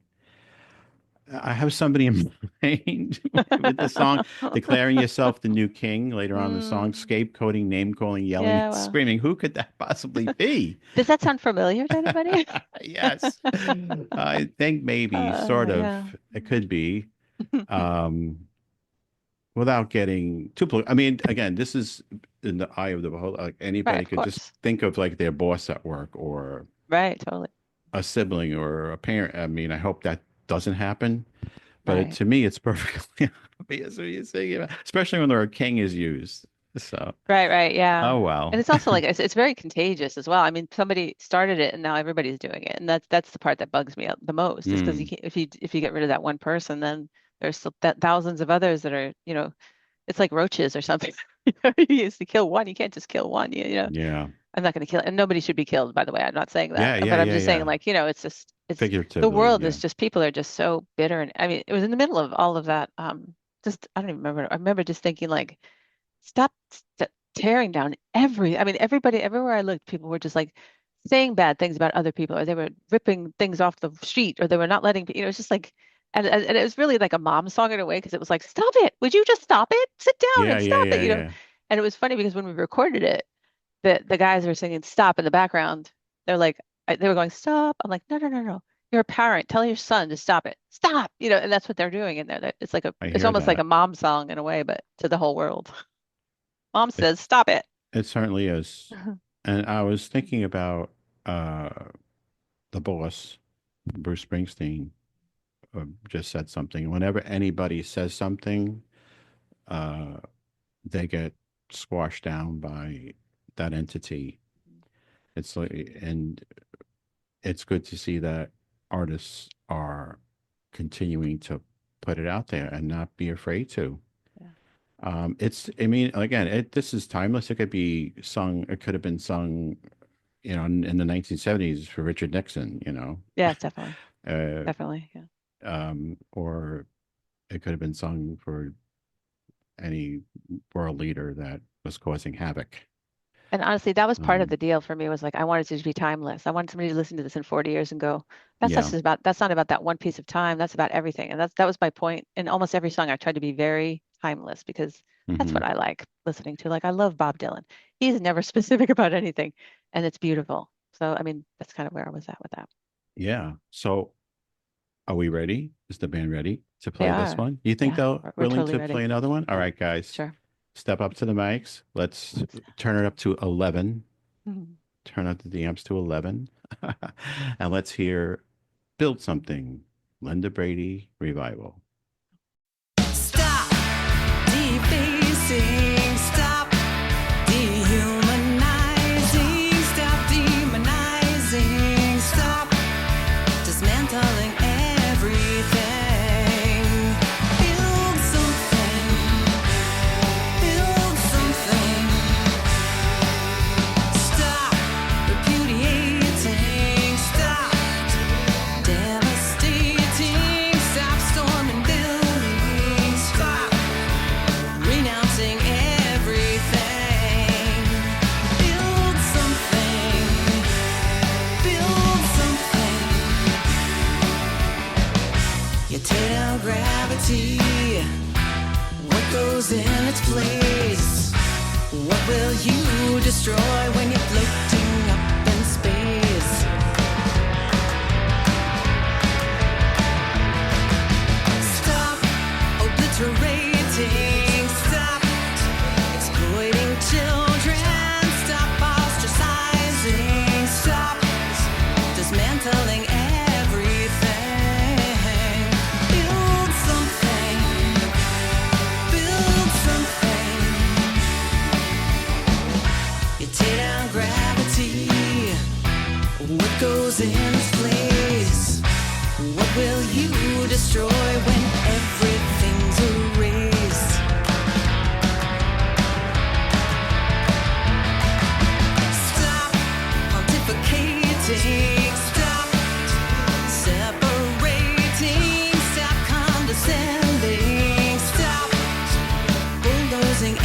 I have somebody in mind with the song, declaring yourself the new king. Later on in the song, scapegoating, name calling, yelling, Yeah, well. screaming. Who could that possibly be? Does that sound familiar to anybody? Yes. I think maybe, sort of, Yeah. it could be. Without getting too I mean, again, this is in the eye of the beholder. Like anybody Right, could just think of like their boss at work or right, totally. a sibling or a parent. I mean, I hope that doesn't happen. But Right. to me, it's perfectly obvious what you're saying, especially when the word king is used. So, Right, yeah. oh well. And it's also like it's very contagious as well. I mean, somebody started it and now everybody's doing it. And that's the part that bugs me the most is because you can't, if you get rid of that one person, then there's still thousands of others that are, it's like roaches or something. You used to kill one, you can't just kill one, Yeah. I'm not going to kill it. And nobody should be killed, by the way. I'm not saying that. Yeah, But I'm yeah, just yeah. saying, like, it's just, the Figuratively, world yeah. is just, people are just so bitter. And I mean, it was in the middle of all of that. Just, I don't even remember. I remember just thinking, like, stop tearing down everybody, everywhere I looked, people were just like saying bad things about other people, or they were ripping things off the street, or they were not letting, it's just like, and it was really like a mom song in a way, because it was like, stop it, would you just stop it, sit down and stop it, Yeah. And it was funny because when we recorded it, the guys were singing stop in the background. They're like, they were going, stop. I'm like, no. You're a parent. Tell your son to stop it. Stop. And that's what they're doing in there. It's like it's almost like a mom song in a way, but to the whole world. Mom says, stop it. It certainly is. And I was thinking about the boss, Bruce Springsteen, just said something. Whenever anybody says something, they get squashed down by that entity. It's like, and it's good to see that artists are continuing to put it out there and not be afraid to. Yeah. I mean, again, this is timeless. It could be sung, it could have been sung, in the 1970s for Richard Nixon, Yeah, definitely. Definitely. Yeah. Or it could have been sung for any world leader that was causing havoc. And honestly, that was part of the deal for me, was like, I wanted it to be timeless. I wanted somebody to listen to this in 40 years and go, that's not about that one piece of time. That's about everything. And that was my point. In almost every song, I tried to be very timeless, because that's what I like listening to. Like, I love Bob Dylan. He's never specific about anything, and it's beautiful. So, I mean, that's kind of where I was at with that. Yeah. So are we ready? Is the band ready to play this one? You think they're willing totally to ready. play another one? All right, guys. Sure. Step up to the mics. Let's turn it up to 11. Turn up the amps to 11. And let's hear Build Something, Linda Brady Revival. Stop defacing, stop dehumanizing, stop demonizing, stop dismantling everything. Build something, build something. Stop repudiating, stop devastating, stop storming buildings, stop renouncing will you destroy when you're floating up in space? Stop obliterating, stop exploiting children, stop ostracizing, stop dismantling everything. Build something, build something. You tear down gravity, what goes in its place? What will you destroy when everything's erased? Stop pontificating, stop separating, stop condescending, stop bulldozing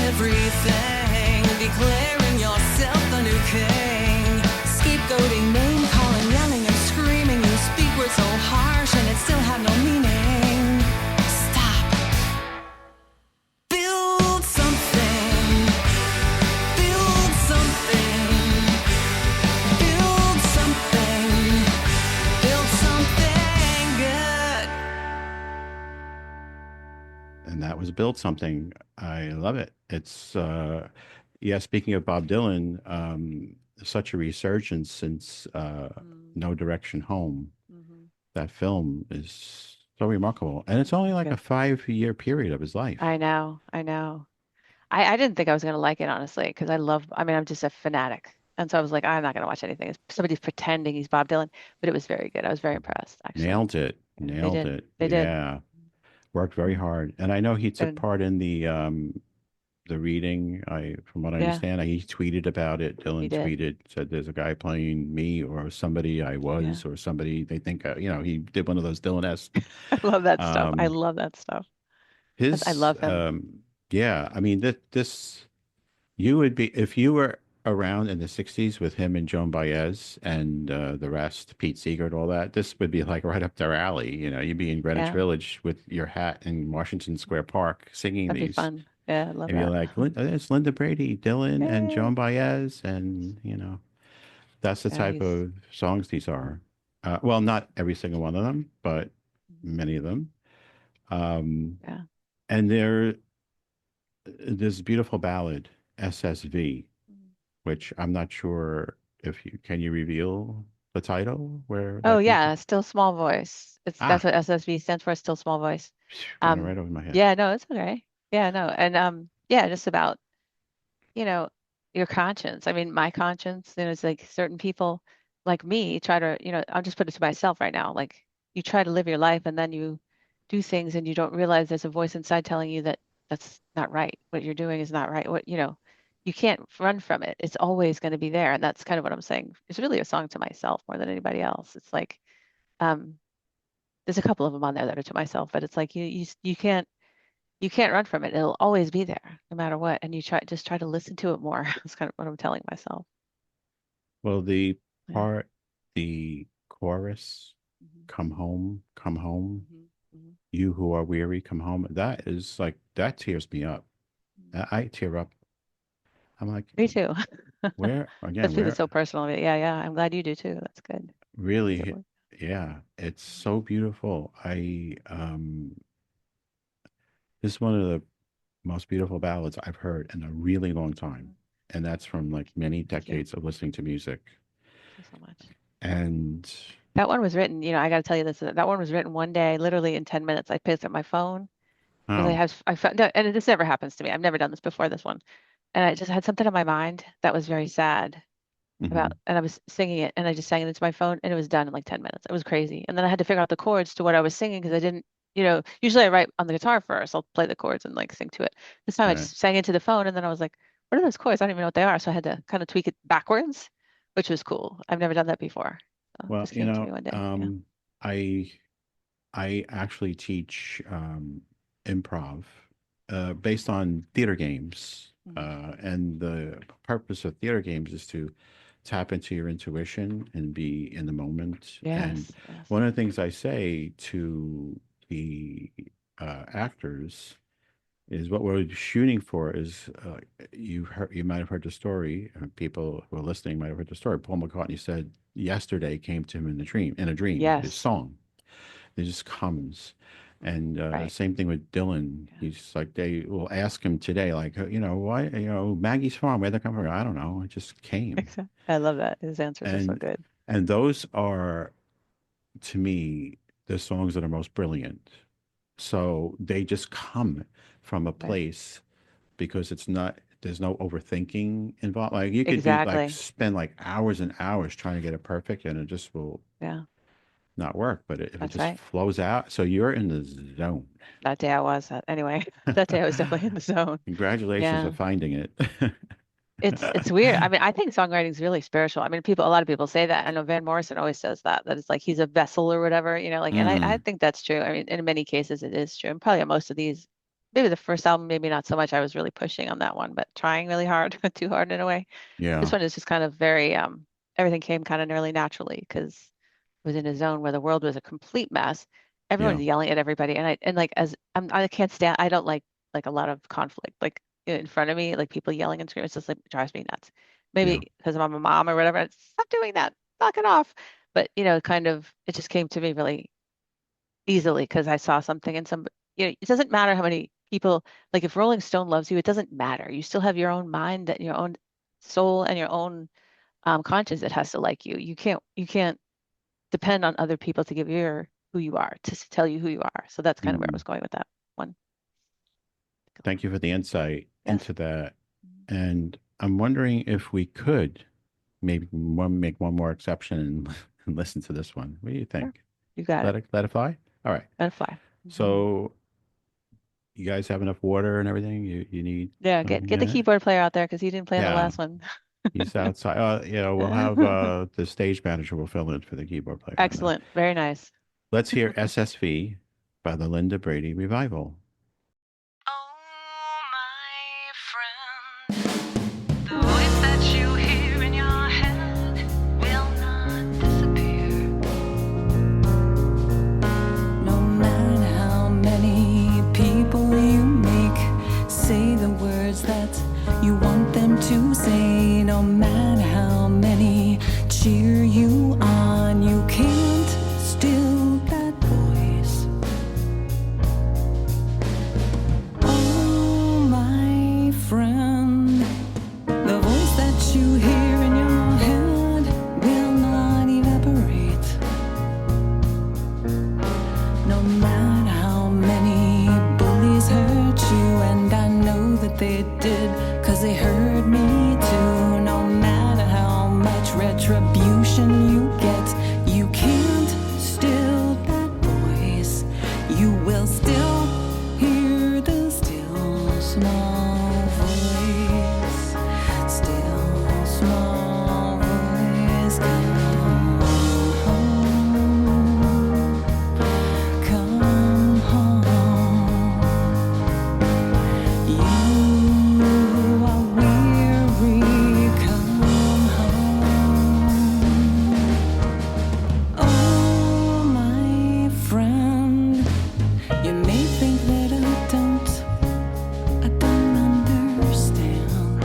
everything, declaring yourself the new king, scapegoating, name calling, yelling and screaming. You speak words so harsh and it still have no meaning. Stop. Build something. Build something. Build something. Build something good. And that was Build Something. I love it. It's yeah, speaking of Bob Dylan, such a resurgence since No Direction Home. That film is so remarkable. And it's only like a 5-year period of his life. I know. I didn't think I was going to like it, honestly, because I mean, I'm just a fanatic. And so I was like, I'm not going to watch anything. Somebody's pretending he's Bob Dylan, but it was very good. I was very impressed, actually. Nailed it. They Nailed did. it. They did. Yeah. Worked very hard. And I know he took And part in the reading. From what I yeah, understand, he tweeted about it. he Dylan did. tweeted, said there's a guy playing me or somebody I Yeah. was or somebody they think, he did one of those Dylan-esque. I love that stuff. I Um, love that stuff. I his, love him. yeah, I mean, this, you would be, if you were around in the 60s with him and Joan Baez and the rest, Pete Seeger and all that, this would be like right up their alley. You'd be in Greenwich Yeah, Village with your hat in Washington Square Park singing that'd be these. fun. Yeah, I love And you're that. like, It's Linda Brady, Dylan, and Yay. Joan Baez. And, that's the Yeah, type of songs these are. Well, not every single one of them, but many of them. Um, yeah. and there's a beautiful ballad, SSV, which I'm not sure if can you reveal the title where Oh that came from? yeah, still small voice. That's Ah, what SSV stands for, still small voice. went right over my head. Yeah, no, it's okay. Yeah, no. And yeah, just about, you know, your conscience. I mean, my conscience, it's like certain people like me try to, I'll just put it to myself right now. Like you try to live your life and then you do things and you don't realize there's a voice inside telling you that that's not right. What you're doing is not right. You can't run from it. It's always going to be there. And that's kind of what I'm saying. It's really a song to myself more than anybody else. It's like, um, there's a couple of them on there that are to myself, but it's like you can't run from it. It'll always be there no matter what. And you try to listen to it more. That's kind of what I'm telling myself. Well, Yeah. the chorus, Mhm. come home, Mhm. Mhm. you who are weary, come home. That is like, that tears me up. I tear up. I'm like, Me too. where, again, That's because it's where so personal. Yeah, yeah. I'm glad you do too. That's good. Makes it really, work. yeah, it's so beautiful. This is one of the most beautiful ballads I've heard in a really long time. And that's from like many Thank you. decades of listening to music. Thank you so much. And That one was written, I got to tell you this. That one was written one day, literally in 10 minutes. I picked up my phone because oh, I found, no, and this never happens to me. I've never done this before this one. And I just had something on my mind that was very sad mhm. and I was singing it and I just sang it into my phone and it was done in like 10 minutes. It was crazy. And then I had to figure out the chords to what I was singing because I didn't, usually I write on the guitar first. I'll play the chords and like sing to it. This time I Right. just sang into the phone and then I was like, what are those chords? I don't even know what they are. So I had to kind of tweak it backwards, which was cool. I've never done that before. So it Well, just came to me one day. Yeah. I I actually teach improv based on theater games. Mhm. And the purpose of theater games is to tap into your intuition and be in the moment. And Yes. Yes. one of the things I say to the actors is what we're shooting for is you might have heard the story, people who are listening might have heard the story. Paul McCartney said yesterday came to him in a dream, his Yes. song. It just comes. And Right. same thing with Dylan. He's like, they will ask him today, like, why, Maggie's Farm, where'd that come from? I don't know. It just came. I love that. His answers are so And good. and those are, to me, the songs that are most brilliant. So they just come from a Right. place because there's no overthinking involved. Like you could Exactly. spend like hours and hours trying to get it perfect and it just will Yeah, not work. But if it that's just right. flows out, so you're in the zone. That day I was anyway. That day I was definitely in the zone. Congratulations Yeah. on finding it. It's weird. I mean, I think songwriting is really spiritual. I mean, a lot of people say that. I know Van Morrison always says that it's like he's a vessel or whatever, like, and I Mm, think that's true. I mean, in many cases it is true. And probably on most of these, maybe the first album, maybe not so much. I was really pushing on that one, but trying really hard, too hard in a way. This yeah, one is just kind of very, everything came kind of nearly naturally because I was in a zone where the world was a complete mess. yeah. Everyone's yelling at everybody. And like, I can't stand, I don't like a lot of conflict, like in front of me, like people yelling and screaming. It's just like drives me nuts. Yeah. Maybe because I'm a mom or whatever. Stop doing that. Knock it off. But kind of, it just came to me really easily because I saw something in some, it doesn't matter how many people, like if Rolling Stone loves you, it doesn't matter. You still have your own mind and your own soul and your own conscience that has to like you. You can't depend on other people to give you who you are, to tell you who you are. So that's kind of where I Mm. was going with that one. Thank you for the insight Yes. into that. And I'm wondering if we could maybe make one more exception and listen to this one. What do you Sure. think? You got it. Let it fly? All right. Let it fly. So you guys have enough water and everything? You need Yeah, something? get the Yeah. keyboard player out there because he didn't play on the Yeah. last one. He's outside. We'll have the stage manager will fill in for the keyboard player on that. Excellent. Very nice. Let's hear SSV by the Linda Brady Revival. Oh, my friend, the voice that you hear in your head will not disappear. No matter how many people you make say the words that you want them to say, no matter how many cheer you on, you can't still that voice. Oh, my friend, the voice that you hear in your head will not evaporate. No matter how many bullies hurt you, and I know that they did, 'cause they hurt me too. No matter how much retribution you get, you can't still that voice. You will still hear the still small voice. Still small voice, come home. Come home. You are weary, come home. Oh, my friend, you may think that I don't understand,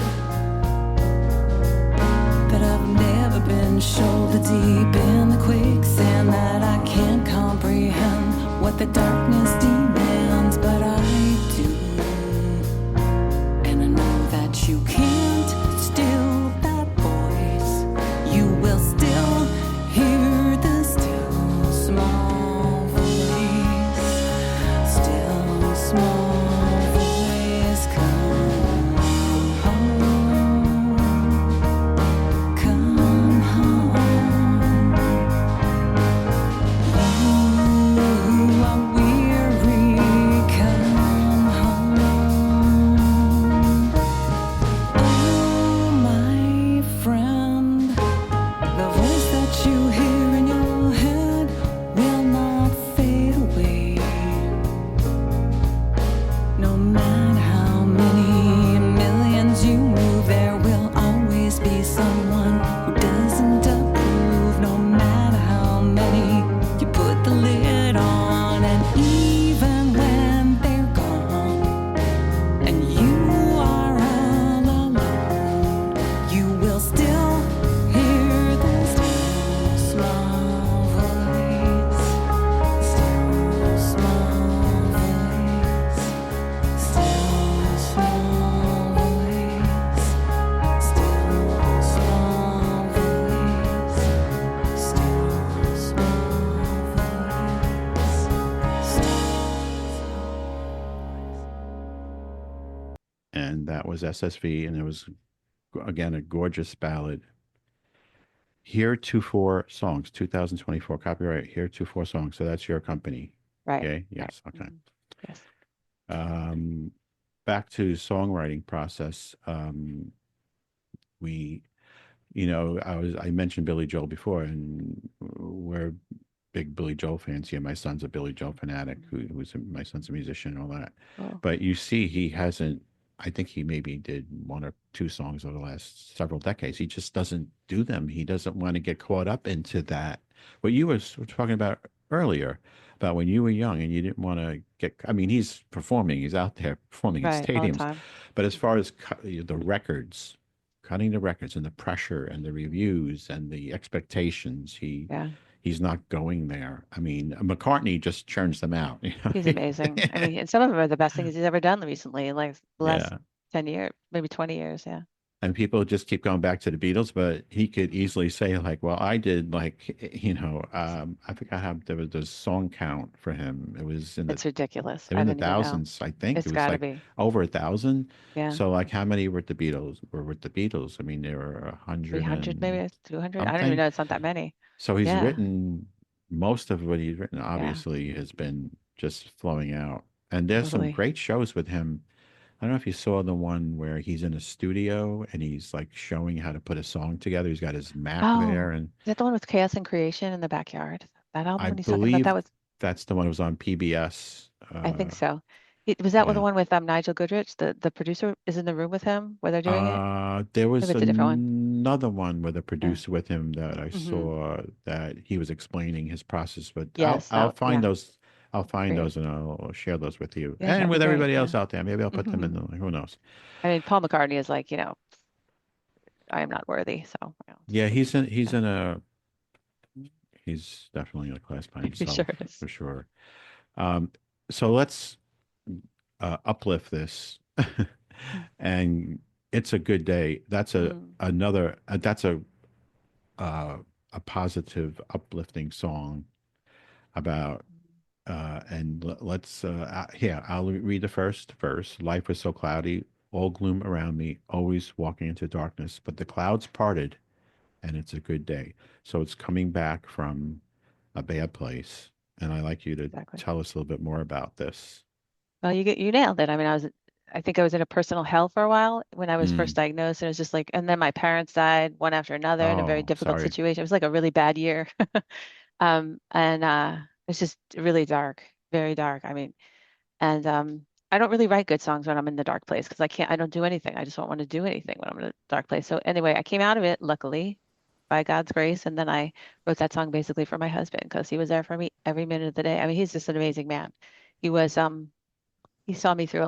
that I've never been shoulder deep in the quicksand, that I can't comprehend what the darkness demands, but I do. And I know that you can't still that voice. You will still hear the still small voice. Still small voice, come home. Come home. You are weary, that was SSV, and it was again a gorgeous ballad. Heretofore songs, 2024 copyright. Heretofore songs. So that's your company. Right. Okay. Right. Yes. Okay. Yes. Um, Back to songwriting process. We, I mentioned Billy Joel before, and we're big Billy Joel fans here. My son's a Billy Joel fanatic, my son's a musician and all that. Cool. But you see, he hasn't. I think he maybe did one or two songs over the last several decades. He just doesn't do them. He doesn't want to get caught up into that. What you were talking about earlier, about when you were young and you didn't want to get. I mean, he's performing. He's out there performing in Right. All the stadiums. time. But as far as the records, cutting the records and the pressure and the reviews and the expectations, Yeah. he's not going there. I mean, McCartney just churns them out. He's amazing. I mean, and some of them are the best things he's ever done recently, like the last Yeah. 10 years, maybe 20 years. Yeah. And people just keep going back to the Beatles, but he could easily say like, well, I did like, I forgot how there was the song count for him. It was It's ridiculous. they were I in the don't even know. thousands, I think. It's It was got to like be. over 1,000. Yeah. So like how many were with the Beatles? I mean, there were 100 300, and maybe 200. I don't even something. know. It's not that many. So he's Yeah. written most of what he's written, Yeah. obviously, has been just flowing out. And there's some Totally. great shows with him. I don't know if you saw the one where he's in a studio and he's like showing how to put a song together. He's got his Mac there, Oh, and is that the one with Chaos and Creation in the backyard? That album I when he's talking about believe that was, that's the one that was on PBS. I think so. Was that the Yeah. one with Nigel Goodrich? The producer is in the room with him where they're doing it? There Maybe was it's a different one. another one with a Yeah. producer with him that I Hmm. saw that he was explaining his process, but Yes. I'll find Yeah. those. I'll find Great. those and I'll share those with you Yeah, and that'd be with great. everybody Yeah. else out there. Maybe I'll put them in Hmm. the, who knows. I mean, Paul McCartney is like, I am not worthy. So, it's Yeah, like, he's yeah, in a he's definitely in a class by he sure himself is. for sure. Um, so let's uplift this, and it's a good day. That's Mm. that's a positive, uplifting song about. And let's here I'll read the first verse. Life was so cloudy, all gloom around me, always walking into darkness. But the clouds parted, and it's a good day. So it's coming back from a bad place. And I'd like you to Exactly. tell us a little bit more about this. Well, you nailed it. I mean, I think I was in a personal hell for a while when I was first Mm. diagnosed, and it was just like, and then my parents died one after another in a very Oh, difficult sorry. situation. It was like a really bad year. And it's just really dark, very dark. I mean, and I don't really write good songs when I'm in the dark place because I don't do anything. I just don't want to do anything when I'm in a dark place. So anyway, I came out of it, luckily, by God's grace, and then I wrote that song basically for my husband because he was there for me every minute of the day. I mean, he's just an amazing man. He was he saw me through a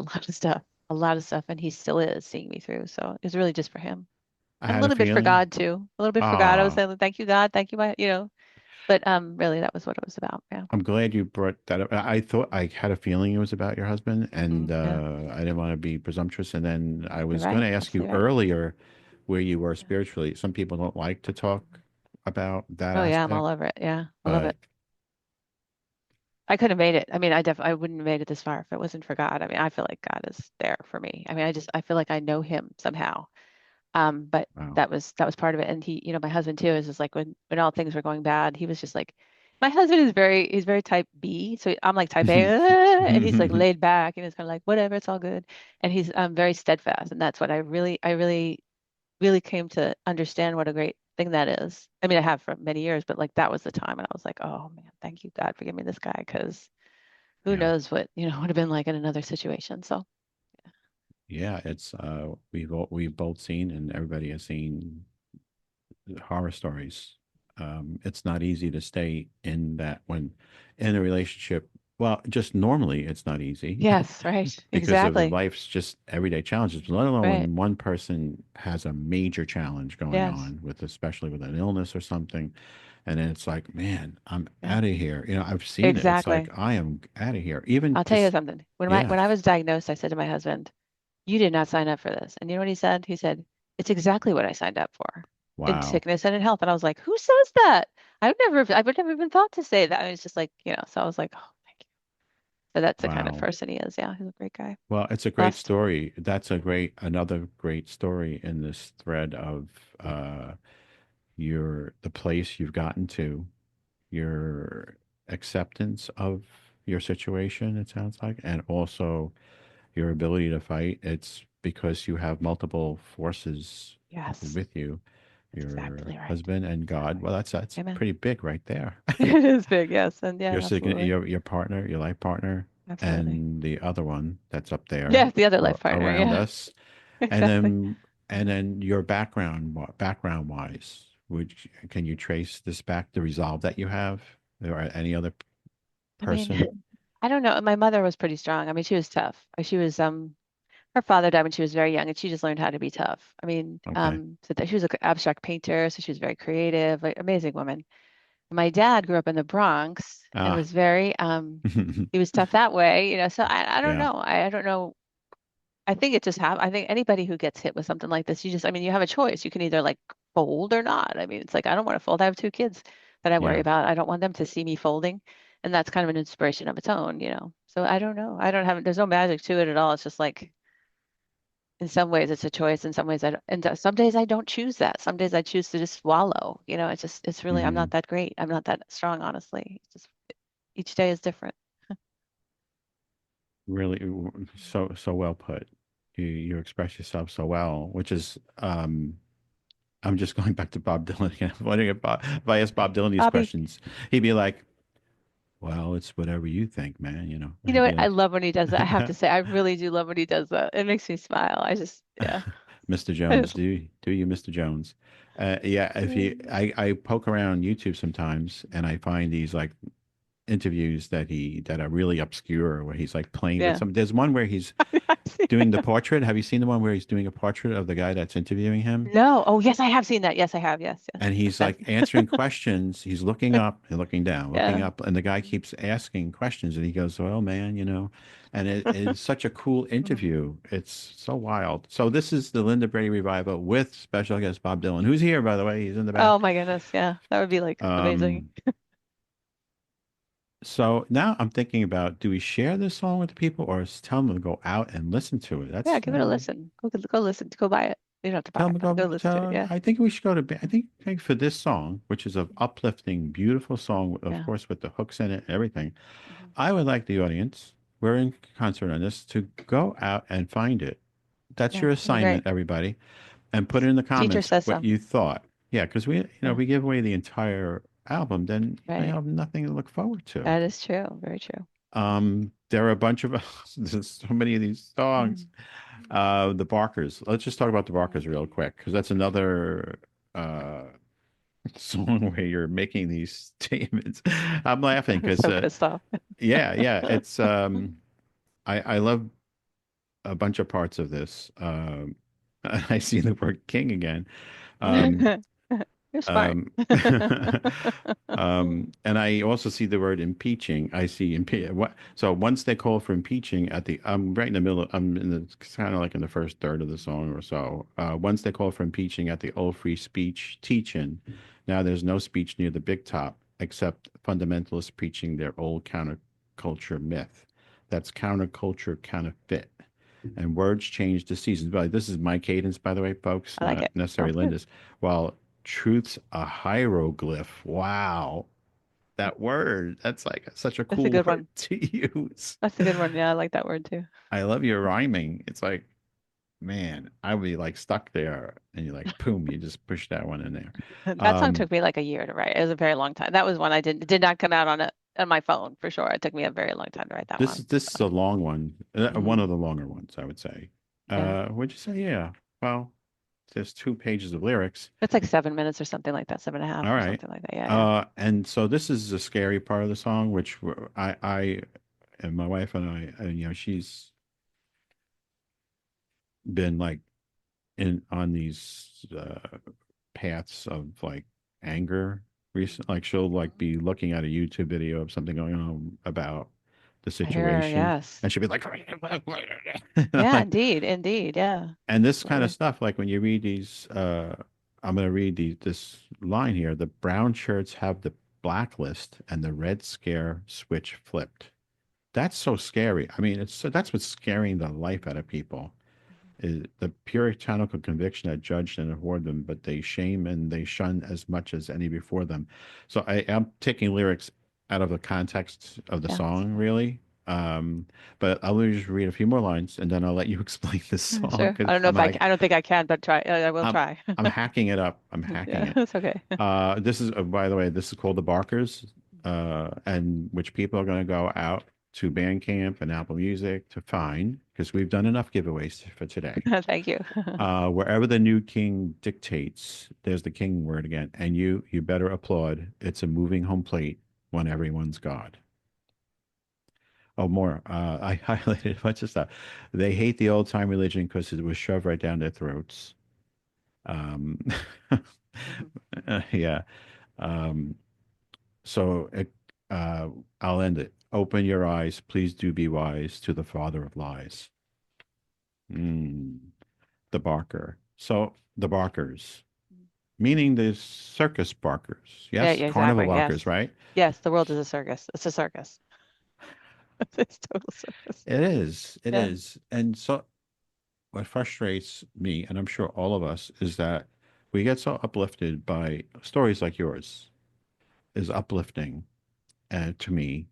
lot of stuff, and he still is seeing me through. So it's really just for him. I And a had a little bit for feeling. God too. A little bit for God. I was Ah, saying, thank you, God, thank you, but really that was what it was about. Yeah. I'm glad you brought that up. I thought I had a feeling it was about your husband, and Yeah. I didn't want to be presumptuous. And then I You're was going right. to ask you Absolutely right. earlier where you were Yeah. spiritually. Some people don't like to talk about that Oh yeah, I'm all aspect, over it. Yeah. I love but it. I couldn't have made it. I mean, I wouldn't have made it this far if it wasn't for God. I mean, I feel like God is there for me. I mean, I feel like I know him somehow. But wow. that was part of it. And he, my husband too, is just like when all things were going bad, he was just like, my husband is he's very type B. So I'm like type A, and he's like laid back and it's kind of like, whatever, it's all good. And he's very steadfast. And that's what I really, really came to understand what a great thing that is. I mean, I have for many years, but like that was the time. And I was like, oh man, thank you, God, for giving me this guy. Because who Yeah. knows what, would have been like in another situation. So Yeah, it's we've both seen and everybody has seen horror stories. It's not easy to stay in that when in a relationship. Well, just normally it's not easy yes, right. because of Exactly. life's just everyday challenges, let alone Right. when one person has a major challenge going Yes. on with, especially with an illness or something. And then it's like, man, I'm Yeah. out of here. I've seen it. It's like, Exactly. I am out of here. Even I'll tell you just, something. yeah. When I was diagnosed, I said to my husband, "You did not sign up for this." And you know what he said? He said, "It's exactly what I signed up for, in Wow. sickness and in health." And I was like, "Who says that?" I would never even thought to say that. I was just like, so I was like, "Oh, thank you." So that's the kind of Wow. person he is. Yeah, he's a great guy. Well, it's a great Blessed. story. That's another great story in this thread of uh, the place you've gotten to, your acceptance of your situation, it sounds like, and also your ability to fight. It's because you have multiple forces Yes, with you, that's your exactly right. husband and God. Exactly. Well, that's Amen. pretty big right there. It is big. Yes, and yeah, Your absolutely, your partner, your life partner, absolutely. and the other one that's up there Yeah, the other life or partner. around Yeah, us, and exactly. then your background wise, can you trace this back the resolve that you have, or any other I mean, person? I don't know. My mother was pretty strong. I mean, she was tough. She was her father died when she was very young, and she just learned how to be tough. I mean, Okay. so that she was an abstract painter, so she was very creative, like amazing woman. My dad grew up in the Bronx and Ah, was very he was tough that way, so I don't yeah, know. I don't know. I think it just I think anybody who gets hit with something like this, I mean, you have a choice. You can either like fold or not. I mean, it's like I don't want to fold. I have two kids that I worry yeah. about. I don't want them to see me folding. And that's kind of an inspiration of its own. So I don't know. I don't have there's no magic to it at all. It's just like in some ways it's a choice. In some ways I don't, and some days I don't choose that. Some days I choose to just swallow. It's really I'm Hmm. not that great. I'm not that strong, honestly. It's just each day is different. Really, so well put. You express yourself so well, which is I'm just going back to Bob Dylan again. I'm wondering if I asked Bob Dylan these Bobby, questions, he'd be like, "Well, it's whatever you think, man." you And know he'd what? be I like, love when he does that. I have to say, I really do love when he does that. It makes me smile. Yeah. "Mr. I Jones, just- do you, Mr. Jones?" Yeah, if I poke around YouTube sometimes and I find these like interviews that are really obscure where he's like playing with Yeah. some. There's one where he's I've seen doing the that. portrait. Have you seen the one where he's doing a portrait of the guy that's interviewing him? No. Oh, yes, I have seen that. Yes, I have. Yes, yes. And That's he's like fascinating. answering questions. He's looking up and looking down, looking Yeah. up, and the guy keeps asking questions, and he goes, "Well, man, and it's such a cool Mhm. interview. It's so wild." So this is the Linda Brady revival with special guest Bob Dylan, who's here, by the way. He's in the Oh back. my goodness. Yeah. That would be like amazing. Um, so now I'm thinking about, do we share this song with the people, or tell them to go out and listen to it? Yeah, That's give it a listen. Go listen. Go buy it. You don't have to buy Tell it, them to but go go. listen to it. Tell. Yeah. I think we should go to. I think for this song, which is an uplifting, beautiful song, of Yeah. course, with the hooks in it and everything. Mhm. I would like the audience. We're in concert on this to go out and find it. That's Yeah. your That'd be great. assignment, everybody, and put it in the Teacher comments says what so. you thought. Yeah, because Yeah. we give away the entire album, then they Right. have nothing to look forward to. That is true. Very true. There are a bunch of there's so many of these songs. Mhm. The Barkers. Let's just talk about the Mhm. Barkers real quick, because that's another uh, song where you're making these statements. I'm laughing I'm because, so pissed off. yeah, it's I love a bunch of parts of this. I see the word king again. Um, You're smart. um, and I also see the word impeaching. I see what. So once they call for impeaching I'm right in the middle. I'm in the kind of like in the first third of the song or so. Once they call for impeaching at the old free speech teaching, now there's no speech near the big top except fundamentalists preaching their old counterculture myth. That's counterculture counterfeit. And words change the seasons. But this is my cadence, by the way, folks, I like not it. necessarily Sounds good. Linda's. While truth's a hieroglyph. Wow. That word, that's like such a That's a cool good word one. to use. That's a good one. Yeah, I like that word too. I love your rhyming. It's like, man, I would be like stuck there and you're like, boom, you just push that one in there. That song Um, took me like a year to write. It was a very long time. That was one I did not come out on my phone for sure. It took me a very long time to write that one. this is a long one, one Hmm. of the longer ones, I would say. Yeah. Would you say? Yeah. Well, there's 2 pages of lyrics. It's like 7 minutes or something like that, 7.5 All or right. something like that. Yeah, yeah. And so this is the scary part of the song, which I and my wife and she's been like in on these paths of like anger recent. Like she'll like be looking at a YouTube video of something going on about the I hear, situation, yes. and she'll be like, Yeah, like, indeed, indeed. Yeah, and this kind of absolutely. stuff. Like when you read these, I'm going to read this line here: the brown shirts have the blacklist, and the red scare switch flipped. That's so scary. I mean, that's what's scaring the life out of people is the puritanical conviction that judged and abhorred them, but they shame and they shun as much as any before them. So I am taking lyrics out of the context of the Yeah. song, really. Um, but I'll just read a few more lines and then I'll let you explain this song Sure. because I don't know if I don't think I can, but try. I will I'm try. I'm hacking it up. I'm hacking Yeah, it. it's okay. This is, by the way, this is called the Barkers, and which people are going to go out to Bandcamp and Apple Music to find because we've done enough giveaways for today. Thank you. Wherever the new king dictates, there's the king word again, and you better applaud. It's a moving home plate when everyone's God. Oh, more. I highlighted a bunch of stuff. They hate the old time religion because it was shoved right down their throats. Um, Mhm. yeah. Um, so it, uh, I'll end it. Open your eyes, please do be wise to the father of lies. Mm, the Barker. So the Barkers, meaning the circus barkers. Yeah, Yes, yeah, carnival exactly. barkers, Yes. right? Yes, the world is a circus. It's a circus. It's total circus. It is. It Yeah. is. And so what frustrates me, and I'm sure all of us, is that we get so uplifted by stories like yours, is uplifting to me.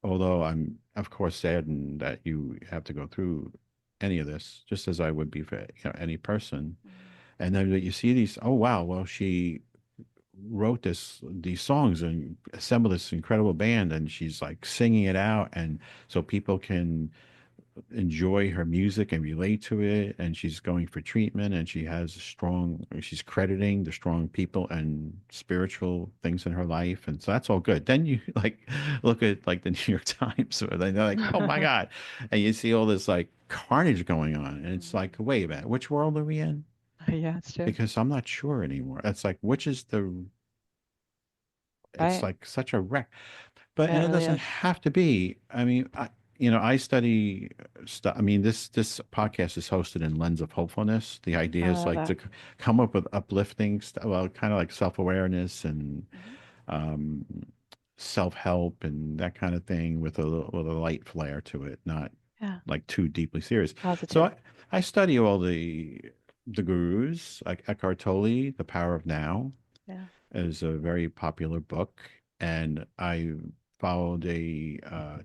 Although I'm, of course, saddened that you have to go through any of this, just as I would be for any person. Mhm. And then you see these, oh wow, well she wrote these songs and assembled this incredible band, and she's like singing it out, and so people can enjoy her music and relate to it, and she's going for treatment, and she's crediting the strong people and spiritual things in her life, and so that's all good. Then you like look at like the New York Times or they're like, oh my god, and you see all this like carnage going on, and it's like, Mhm. wait a minute, which world are we in? Yeah, it's true. Because I'm not sure anymore. It's like, which is the it's Right. like such a wreck. But Yeah, and it it really doesn't is. have to be. I mean, I study stuff. I mean, this podcast is hosted in Lens of Hopefulness. The idea I is love like that. to come up with uplifting stuff, well, kind of like self-awareness and Mhm. um, self-help and that kind of thing with with a light flair to it, not Yeah. like too deeply serious. So Positive. I study all the gurus like Eckhart Tolle, The Power of Now Yeah. is a very popular book, and I followed a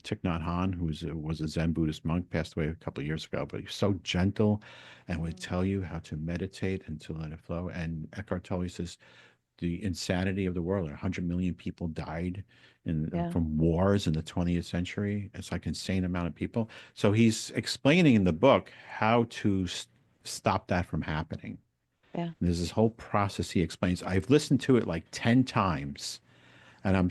Thich Nhat Hanh, was a Zen Buddhist monk, passed away a couple of years ago, but he's so gentle and would Mhm. tell you how to meditate and to let it flow. And Eckhart Tolle says the insanity of the world. 100 million people died Yeah. from wars in the 20th century. It's like insane amount of people. So he's explaining in the book how to stop that from happening. Yeah. There's this whole process he explains. I've listened to it like 10 times and I'm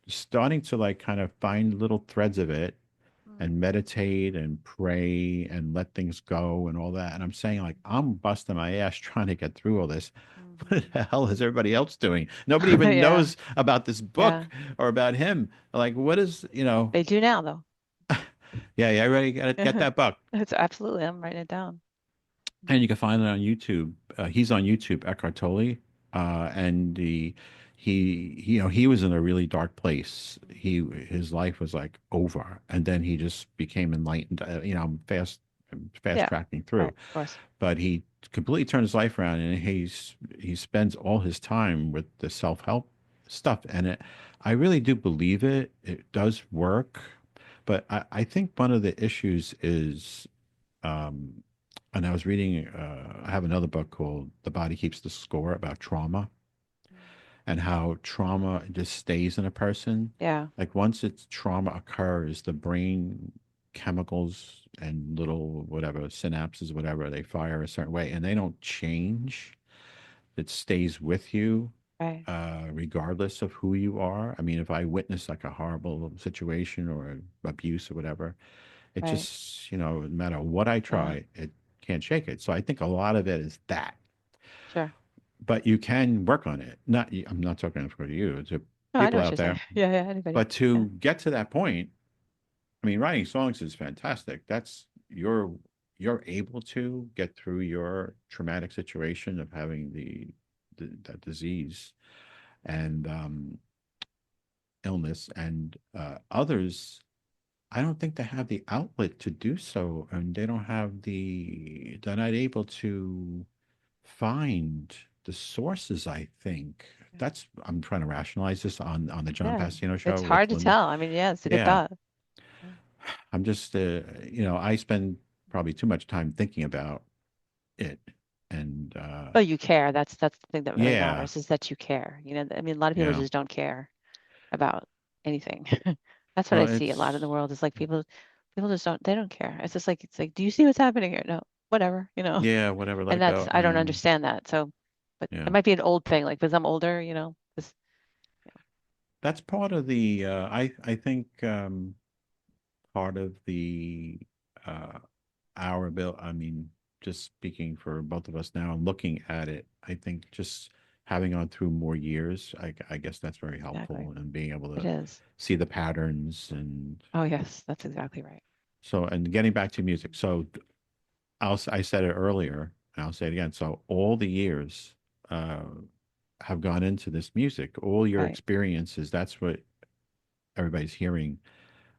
starting to like kind of find little threads of it and Mm. meditate and pray and let things go and all that. And I'm saying, like, I'm busting my ass trying to get through all this. What Mhm. the hell is everybody else doing? Nobody even Yeah. knows about this Yeah. book or about him. Like, what is, They do now, though. yeah, yeah, ready? Get that book. It's absolutely. I'm writing it down. And you can find it on YouTube. He's on YouTube, Eckhart Tolle, and he was in a really dark place. His life was like over, and then he just became enlightened. Fast Yeah. tracking Right. through, Of course. but he completely turned his life around, and he spends all his time with the self help stuff, and I really do believe it. It does work, but I think one of the issues is um, and I was reading, I have another book called The Body Keeps the Score about trauma Mm. and how trauma just stays in a person. Yeah. Like once it's trauma occurs, the brain chemicals and little whatever synapses, whatever, they fire a certain way and they don't change. It stays with you Right. regardless of who you are. I mean, if I witness like a horrible situation or abuse or whatever, it Right. just, no matter what I Yeah. try, it can't shake it. So I think a lot of it is that. Sure. But you can work on it. I'm not talking for you, to No, I know people what out you're saying. there. Yeah. Yeah. Anybody. But Yeah. to get to that point, I mean, writing songs is fantastic. That's you're able to get through your traumatic situation of having that disease and illness, and others. I don't think they have the outlet to do so, and they don't have they're not able to find the sources, I think. That's I'm trying to rationalize this on the John Yeah. Pastino show It's with hard to Linda. tell. I mean, yeah, it's a good Yeah, thought. Yeah. I'm just I spend probably too much time thinking about it, and Oh, you care. That's the thing that really yeah, matters is that you care. I mean, a lot of people yeah. just don't care about anything. That's what I Well, see a lot in the it's world is like people just don't care. It's like, do you see what's happening here? No, whatever, yeah, whatever, let And it go. I don't understand that. So, but Yeah, it might be an old thing, like because I'm older, 'cause- that's part of the. I think part of the uh, our bill. I mean, just speaking for both of us now, looking at it, I think just having gone through more years, I guess that's very exactly. helpful and being able It to is. see the patterns and Oh, yes, that's exactly right. so and getting back to music. So I said it earlier, and I'll say it again. So all the years uh, have gone into this music, all your Right. experiences. That's what everybody's hearing.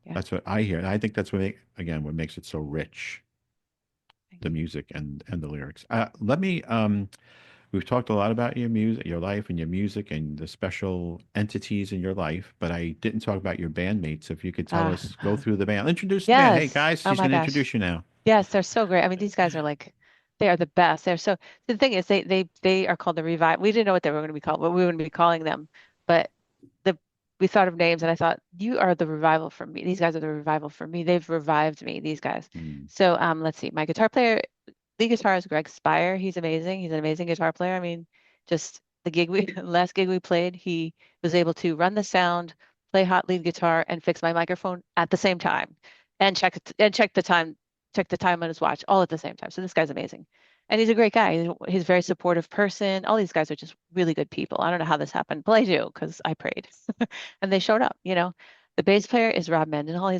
Yeah. That's what I hear, and I think that's again what makes it so rich, Thank the you. music and the lyrics. Let me. We've talked a lot about your music, your life, and your music, and the special entities in your life. But I didn't talk about your bandmates. If you could tell Ah, us, go through the band, introduce the band. Hey yes. guys, Oh she's my going to gosh. introduce you now. Yes, they're so great. I mean, these guys are like, they are the best. They're so, the thing is, they are called the Revive. We didn't know what they were going to be called, what we were going to be calling them. But the we thought of names, and I thought, you are the revival for me. These guys are the revival for me. They've revived me, these guys. Hmm. So let's see. My guitar player, lead guitar is Greg Spire. He's amazing. He's an amazing guitar player. I mean, just the gig we last gig we played, he was able to run the sound, play hot lead guitar, and fix my microphone at the same time, and check the time on his watch, all at the same time. So this guy's amazing, and he's a great guy. He's a very supportive person. All these guys are just really good people. I don't know how this happened, but I do because I prayed, and they showed up. The bass player is Rob Mendenhall.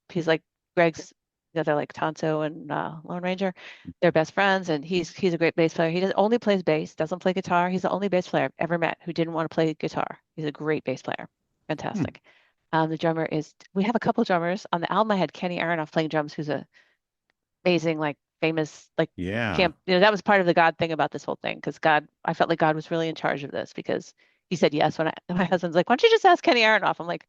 He's like Greg's. They're like Tonto and Lone Ranger. They're best friends, and he's a great bass player. He only plays bass, doesn't play guitar. He's the only bass player I've ever met who didn't want to play guitar. He's a great bass player, Hmm. fantastic. The drummer is. We have a couple drummers on the album. I had Kenny Aronoff playing drums, who's a amazing, like famous, like Yeah. camp. That was part of the God thing about this whole thing, because I felt like God was really in charge of this because he said yes when my husband's like, why don't you just ask Kenny Aronoff? I'm like,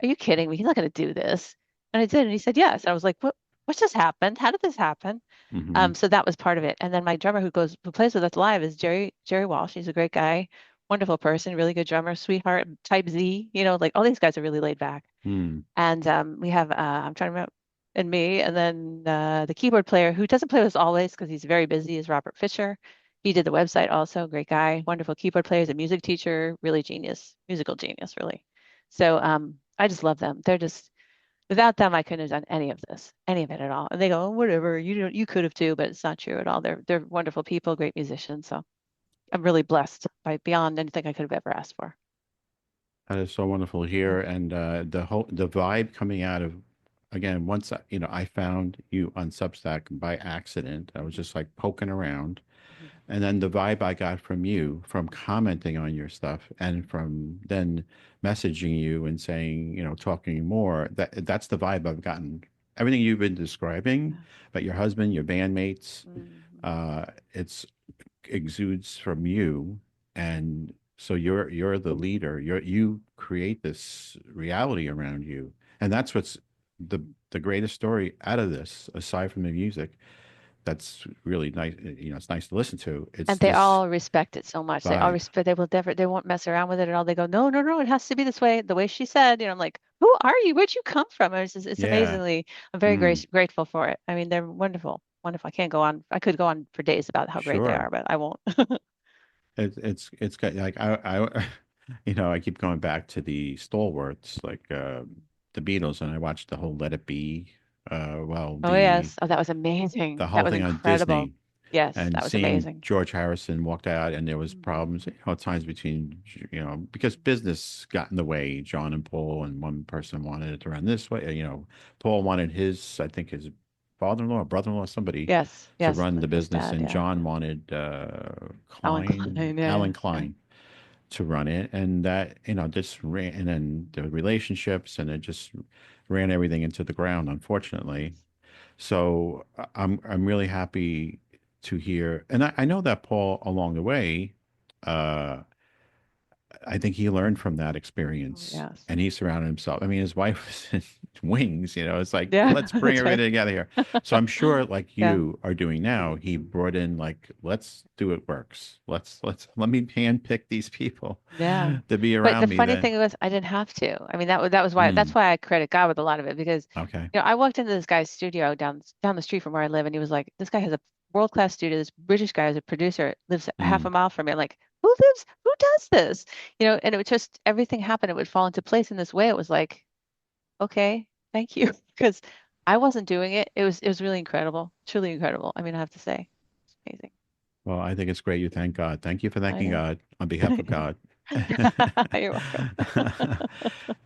are you kidding me? He's not going to do this. And I did, and he said yes. And I was like, what just happened? How did this happen? Hmm. So that was part of it. And then my drummer who plays with us live is Jerry Walsh. He's a great guy, wonderful person, really good drummer, sweetheart, type Z. Like all these guys are really laid back. Hmm. And we have I'm trying to remember, and me, and then the keyboard player who doesn't play with us always because he's very busy is Robert Fisher. He did the website also, great guy, wonderful keyboard player, he's a music teacher, really genius, musical genius, really. So I just love them. They're just without them, I couldn't have done any of this, any of it at all. And they go, oh, whatever, you could have too, but it's not true at all. They're wonderful people, great musicians. So I'm really blessed by beyond anything I could have ever asked for. That is so wonderful Yeah. here, and the vibe coming out of again once I found you on Substack by accident. I was Mhm, just like poking around, mhm. and then the vibe I got from you from commenting on your stuff and from then messaging you and saying talking more. That's the vibe I've gotten. Everything you've been describing Yeah. about your husband, your bandmates, Mhm. it's exudes from you, and so you're the leader. You create this reality around you, and that's what's the the greatest story out of this, aside from the music. That's really nice. It's nice to listen to. It's And they this all respect it so much. They all vibe. respect, they won't mess around with it at all. They go, no, no, no, it has to be this way, the way she said. I'm like, who are you? Where'd you come from? It's Yeah. amazingly, I'm very Mm. grateful for it. I mean, they're wonderful, wonderful. I could go on for days about how great they Sure. are, but I won't. It's got like I keep going back to the stalwarts like the Beatles, and I watched the whole Let It Be. Well, Oh, yes. Oh, that was amazing. the That whole was thing on incredible. Disney, Yes, and that was seeing amazing. George Harrison walked out, and there was Mhm. problems, at times between, because business got in the way, John and Paul, and one person wanted it to run this way. Paul wanted I think his father-in-law or brother-in-law, somebody Yes, to yes, run the his business, dad. and Yeah, John yeah. wanted Alan Klein. Yeah, Alan yeah. Klein to run it, and that just ran, and then the relationships, and it just ran everything into the ground, unfortunately. So I'm really happy to hear, and I know that Paul along the way, uh, I think he learned from that Oh, experience, yes. and he surrounded himself. I mean, his wife was in wings, you know. It's like, Yeah, let's bring that's right. everything together here. So I'm sure, like Yeah. you are doing now, he brought in like, let's do it works. Let me handpick these people Yeah. to be But the around me. funny Then, thing was I didn't have to. I mean, that was why mm, that's why I credit God with a lot of it because okay, I walked into this guy's studio down the street from where I live and he was like, this guy has a world-class studio. This British guy is a producer, lives a half mm. a mile from me. I'm like, who does this? And it would just everything happened. It would fall into place in this way. It was like, okay, thank you. Because I wasn't doing it. It was really incredible. Truly incredible. I mean, I have to say. It's amazing. Well, I think it's great. You thank God. Thank you for I thanking know. God on behalf of God. You're welcome.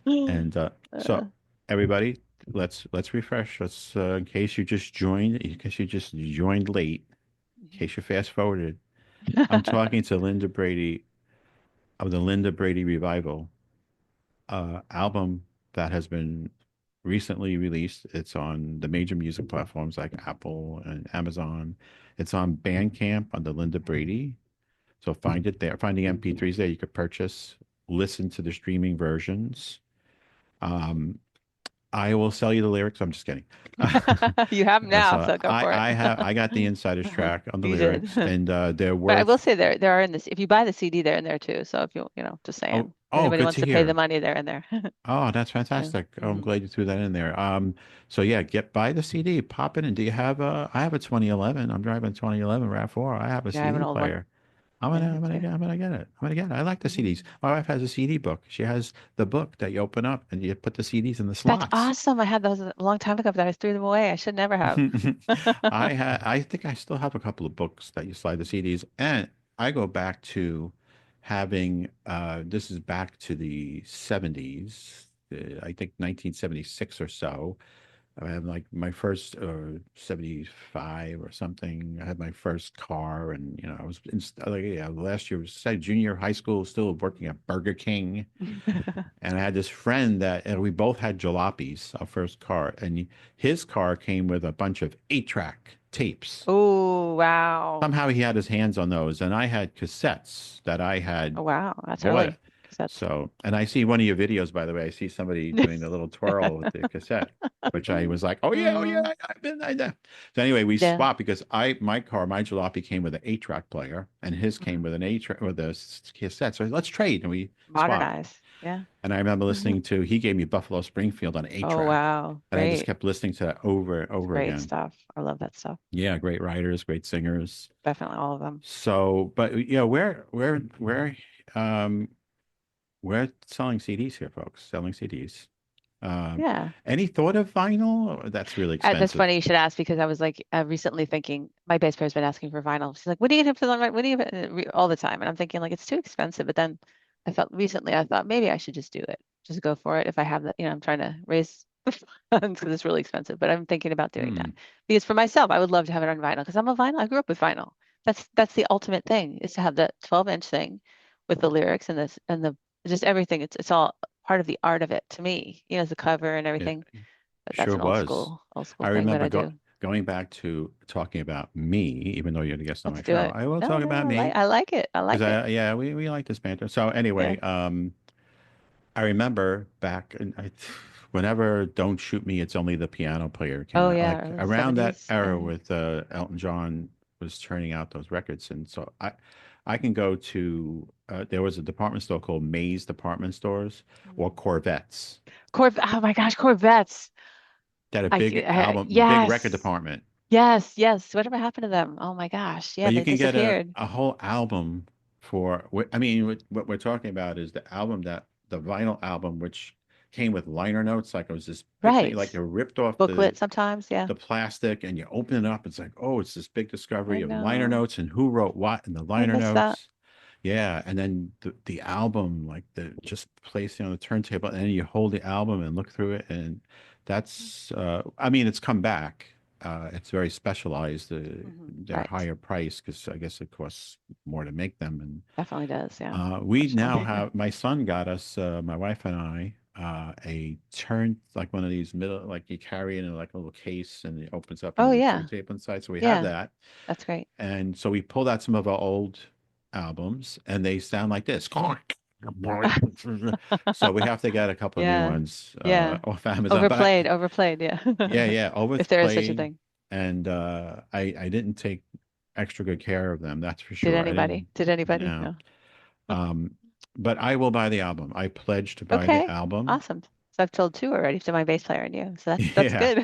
And Uh, so, everybody, let's refresh. Let's in case you just joined late, in case you fast forwarded. I'm talking to Linda Brady of the Linda Brady Revival album that has been recently released. It's on the major music platforms like Apple and Amazon. It's on Bandcamp under Linda Brady. So find it there. Find the MP3s there. You could purchase, listen to the streaming versions. Um, I will sell you the lyrics. I'm just kidding. You have them now, So so go for it. I got the insider's track on the You did. lyrics, and they're But I will worth. say there are in this if you buy the CD, they're in there too. So if just saying, if Oh, anybody good wants to to pay the hear. money, they're in there. Oh, that's Yeah. fantastic. Oh, I'm Hmm. glad you threw that in there. So yeah, buy the CD, pop it in. Do you have a? I have a 2011. I'm driving a 2011 RAV4. I have a Yeah, I have an CD old one. player. Yeah, me too. I'm gonna get it. I'm gonna get it. I like the Hmm. CDs. My wife has a CD book. She has the book that you open up and you put the CDs in the That's slots. awesome. I had those a long time ago, but I threw them away. I should never have. I think I still have a couple of books that you slide the CDs, and I go back to having this is back to the 70s, I think 1976 or so. I had like my first 75 or something. I had my first car, and I was like, yeah, last year was junior high school, still working at Burger King. And I had this friend that, and we both had jalopies, our first car, and his car came with a bunch of 8-track tapes. Oh, wow. Somehow he had his hands on those, and I had cassettes that I Oh, had wow. That's bought. early. Cassettes. So, and I see one of your videos, by the way. I see somebody doing the little twirl with the cassette, which I was like, oh yeah, Mm, I've been there. So anyway, we yeah. swapped because my jalopy came with an 8-track player, and his came Mhm. with an 8-track with a cassette. So let's trade, and we swapped. Modernize. Yeah. And I remember listening to, he gave me Buffalo Springfield on eight Oh, track. wow. And I just Great. kept listening to that over and It's over great again. stuff. I love that stuff. Yeah, great writers, great singers. Definitely all of them. So, but um, we're selling CDs here, folks, selling CDs. Um, Yeah. any thought of vinyl? That's really That's expensive. funny you should ask because I was like recently thinking my bass player's been asking for vinyl. She's like, "What do you get for the what do you get?" All the time, and I'm thinking like it's too expensive. But then I thought maybe I should just do it, just go for it. If I have that, I'm trying to raise funds because it's really expensive. But I'm thinking about doing that Hmm. because for myself, I would love to have it on vinyl because I'm a vinyl. I grew up with vinyl. That's the ultimate thing is to have the 12-inch thing with the lyrics and this and the just everything. It's all part of the art of it to me. The cover and It everything. But that's sure an was. old school I thing that remember I do. going back to talking about me, even though you're the guest on my Let's do show. it. I will No, talk no, about me I like it. I because like it. yeah, we like this banter. So Yeah. anyway, I remember back whenever "Don't Shoot Me, It's Only the Piano Player" came Oh out, yeah, like early around that 70s. era Yeah. with Elton John was turning out those records, and so I can go to there was a department store called Mays Department Stores or Mhm. Corvettes Oh my gosh, Corvettes. that had a big album, big record Yes. department. Yes. Whatever happened to them? Oh my gosh. Yeah, But you they can get disappeared. a whole album for, I mean, what we're talking about is the vinyl album, which came with liner notes. Like it was this big thing, like Right. they ripped off Booklet sometimes. Yeah. the plastic and you open it up. It's like, oh, it's this big I discovery of liner know. notes and who wrote what in the I liner miss that. notes. Yeah. And then the album, like just placing on the turntable, and then you hold the album and look through it. And that's, I mean, it's come back. It's very specialized. They're Right. higher price because I guess it costs more to make them. And Definitely does. Yeah. we now Unfortunately. have, my son got us, my wife and I, a turn, like one of these middle, like you carry it in like a little case and it opens up and Oh, there's a yeah. turntable inside. So we have Yeah. that. That's great. And so we pulled out some of our old albums and they sound like this. So we have to get a couple of new Yeah. ones Yeah. off Amazon. Overplayed. Yeah. Yeah, If there is such a overplayed. thing. And I didn't take extra good care of them, that's for Did sure. anybody? Did anybody? No. No. But I will buy the album. I pledge to buy the Okay. album. Awesome. So I've told two already to my bass player and you. So that's Yeah, good.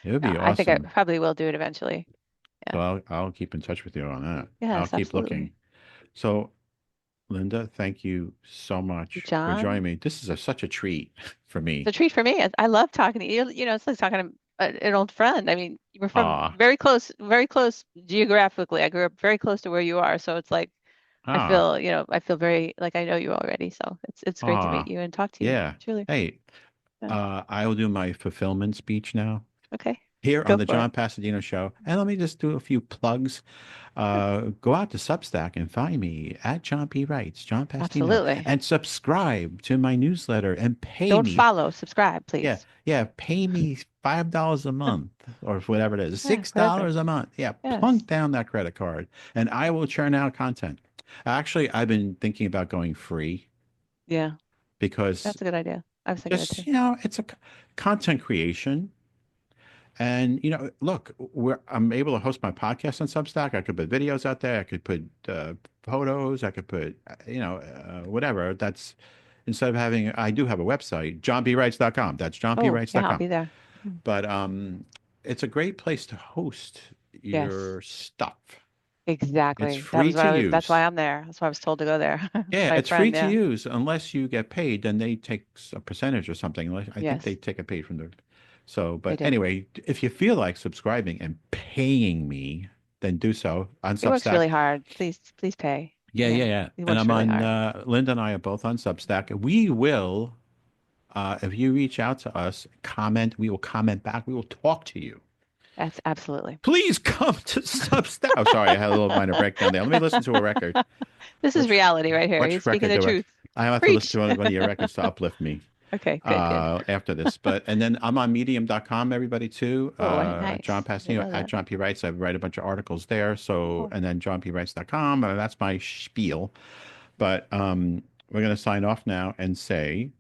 it would be I think I awesome. probably will do it eventually. So Yeah. I'll keep in touch with you on that. I'll Yes, keep looking. absolutely. So Linda, thank you so much for John. joining me. This is such a treat for me. It's a treat for me. I love talking to you. You know, it's like talking to an old friend. I mean, we're from Aw. very close geographically. I grew up very close to where you are. So it's like Ah, I feel very like I know you already. So it's great to meet ah, you and talk to you. yeah. Truly. Hey, Yeah. I will do my fulfillment speech now Okay. here on Go the for it. John Pasadino Show. And let me just do a few plugs. Go out to Substack and find me at John P. Writes, John Pasadino, Absolutely. and subscribe to my newsletter and pay Don't me. follow, subscribe, Yeah, please. yeah, pay me $5 a month or whatever it is, Yeah, $6 whatever. a month. Yeah, Yes. plunk down that credit card and I will churn out content. Actually, I've been thinking about going free Yeah, because that's a good idea. I was thinking that just, too. it's a content creation. And look, I'm able to host my podcast on Substack. I could put videos out there. I could put photos. I could put whatever. That's instead of having. I do have a website, johnpwrites.com. That's Oh, yeah, I'll johnpwrites.com. be there. Mm. But it's a great place to host Yes, your stuff. It's exactly. free to That's why use. I'm there. That's why I was told to go there Yeah, by a it's free friend. to Yeah. use unless you get paid. Then they take a percentage or something. I think they Yes, take a pay from the. So, they but do. anyway, if you feel like subscribing and paying me, then do so on He works Substack. really hard. Please pay. Yeah, Yeah, yeah, yeah. he And works I'm really on. hard. Linda and I are both on Substack. We will, if you reach out to us, comment. We will comment back. We will talk to you. That's absolutely. Please come to Substack. Oh, sorry, I had a little minor breakdown there. Let me listen to a record. This is Which reality right here. He's which speaking record the do I? truth. I have to listen Preach. to one of your records to uplift me Okay, good. after this. And then I'm on medium.com, everybody too. Oh, nice. John I Pasino love at that. John P. Writes. I write a bunch of articles there. So, Cool. and then johnpwrites.com. That's my spiel. But we're going to sign off now and say,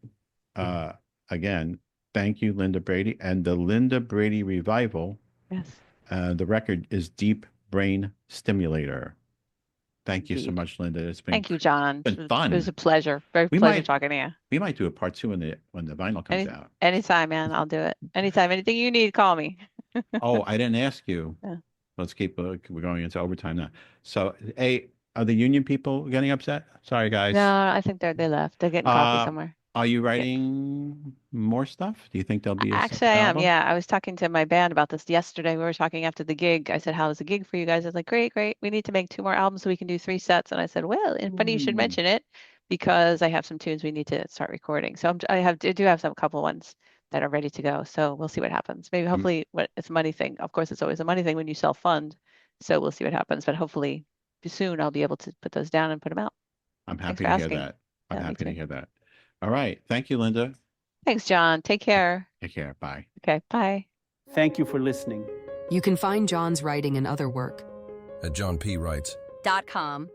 again, thank you, Linda Brady. And the Linda Brady Revival, Yes, the record is Deep Brain Stimulator. Thank you so indeed. much, Linda. It's been Thank you, John. been fun. It was a pleasure. Very We pleasure might talking to you. we might do a part 2 when the vinyl comes out. Anytime, man. I'll do it. Anytime. Anything you need, call me. Oh, I didn't ask you. Yeah. Let's keep. We're going into overtime now. So, hey, are the union people getting upset? Sorry, guys. No, I think they left. They're getting coffee somewhere. Are you Yeah. writing more stuff? Do you think there'll be Actually, I am. album? Yeah, I was talking to my band about this yesterday. We were talking after the gig. I said, "How was the gig for you guys?" I was like, "Great, great. We need to make 2 more albums so we can do 3 sets." And I said, "Well, and funny you should Ooh. mention it because I have some tunes we need to start recording. So I do have some couple ones that are ready to go. So we'll see what happens. Maybe hopefully it's a money thing. Of course, it's always a money thing when you self-fund. So we'll see what happens. But hopefully soon I'll be able to put those down and put them out. I'm Thanks happy for to hear asking. that. I'm Yeah, me happy to too. hear that. All right. Thank you, Linda. Thanks, John. Take care. Take care. Bye. Okay, bye. Thank you for listening. You can find John's writing and other work At johnpwrites.com.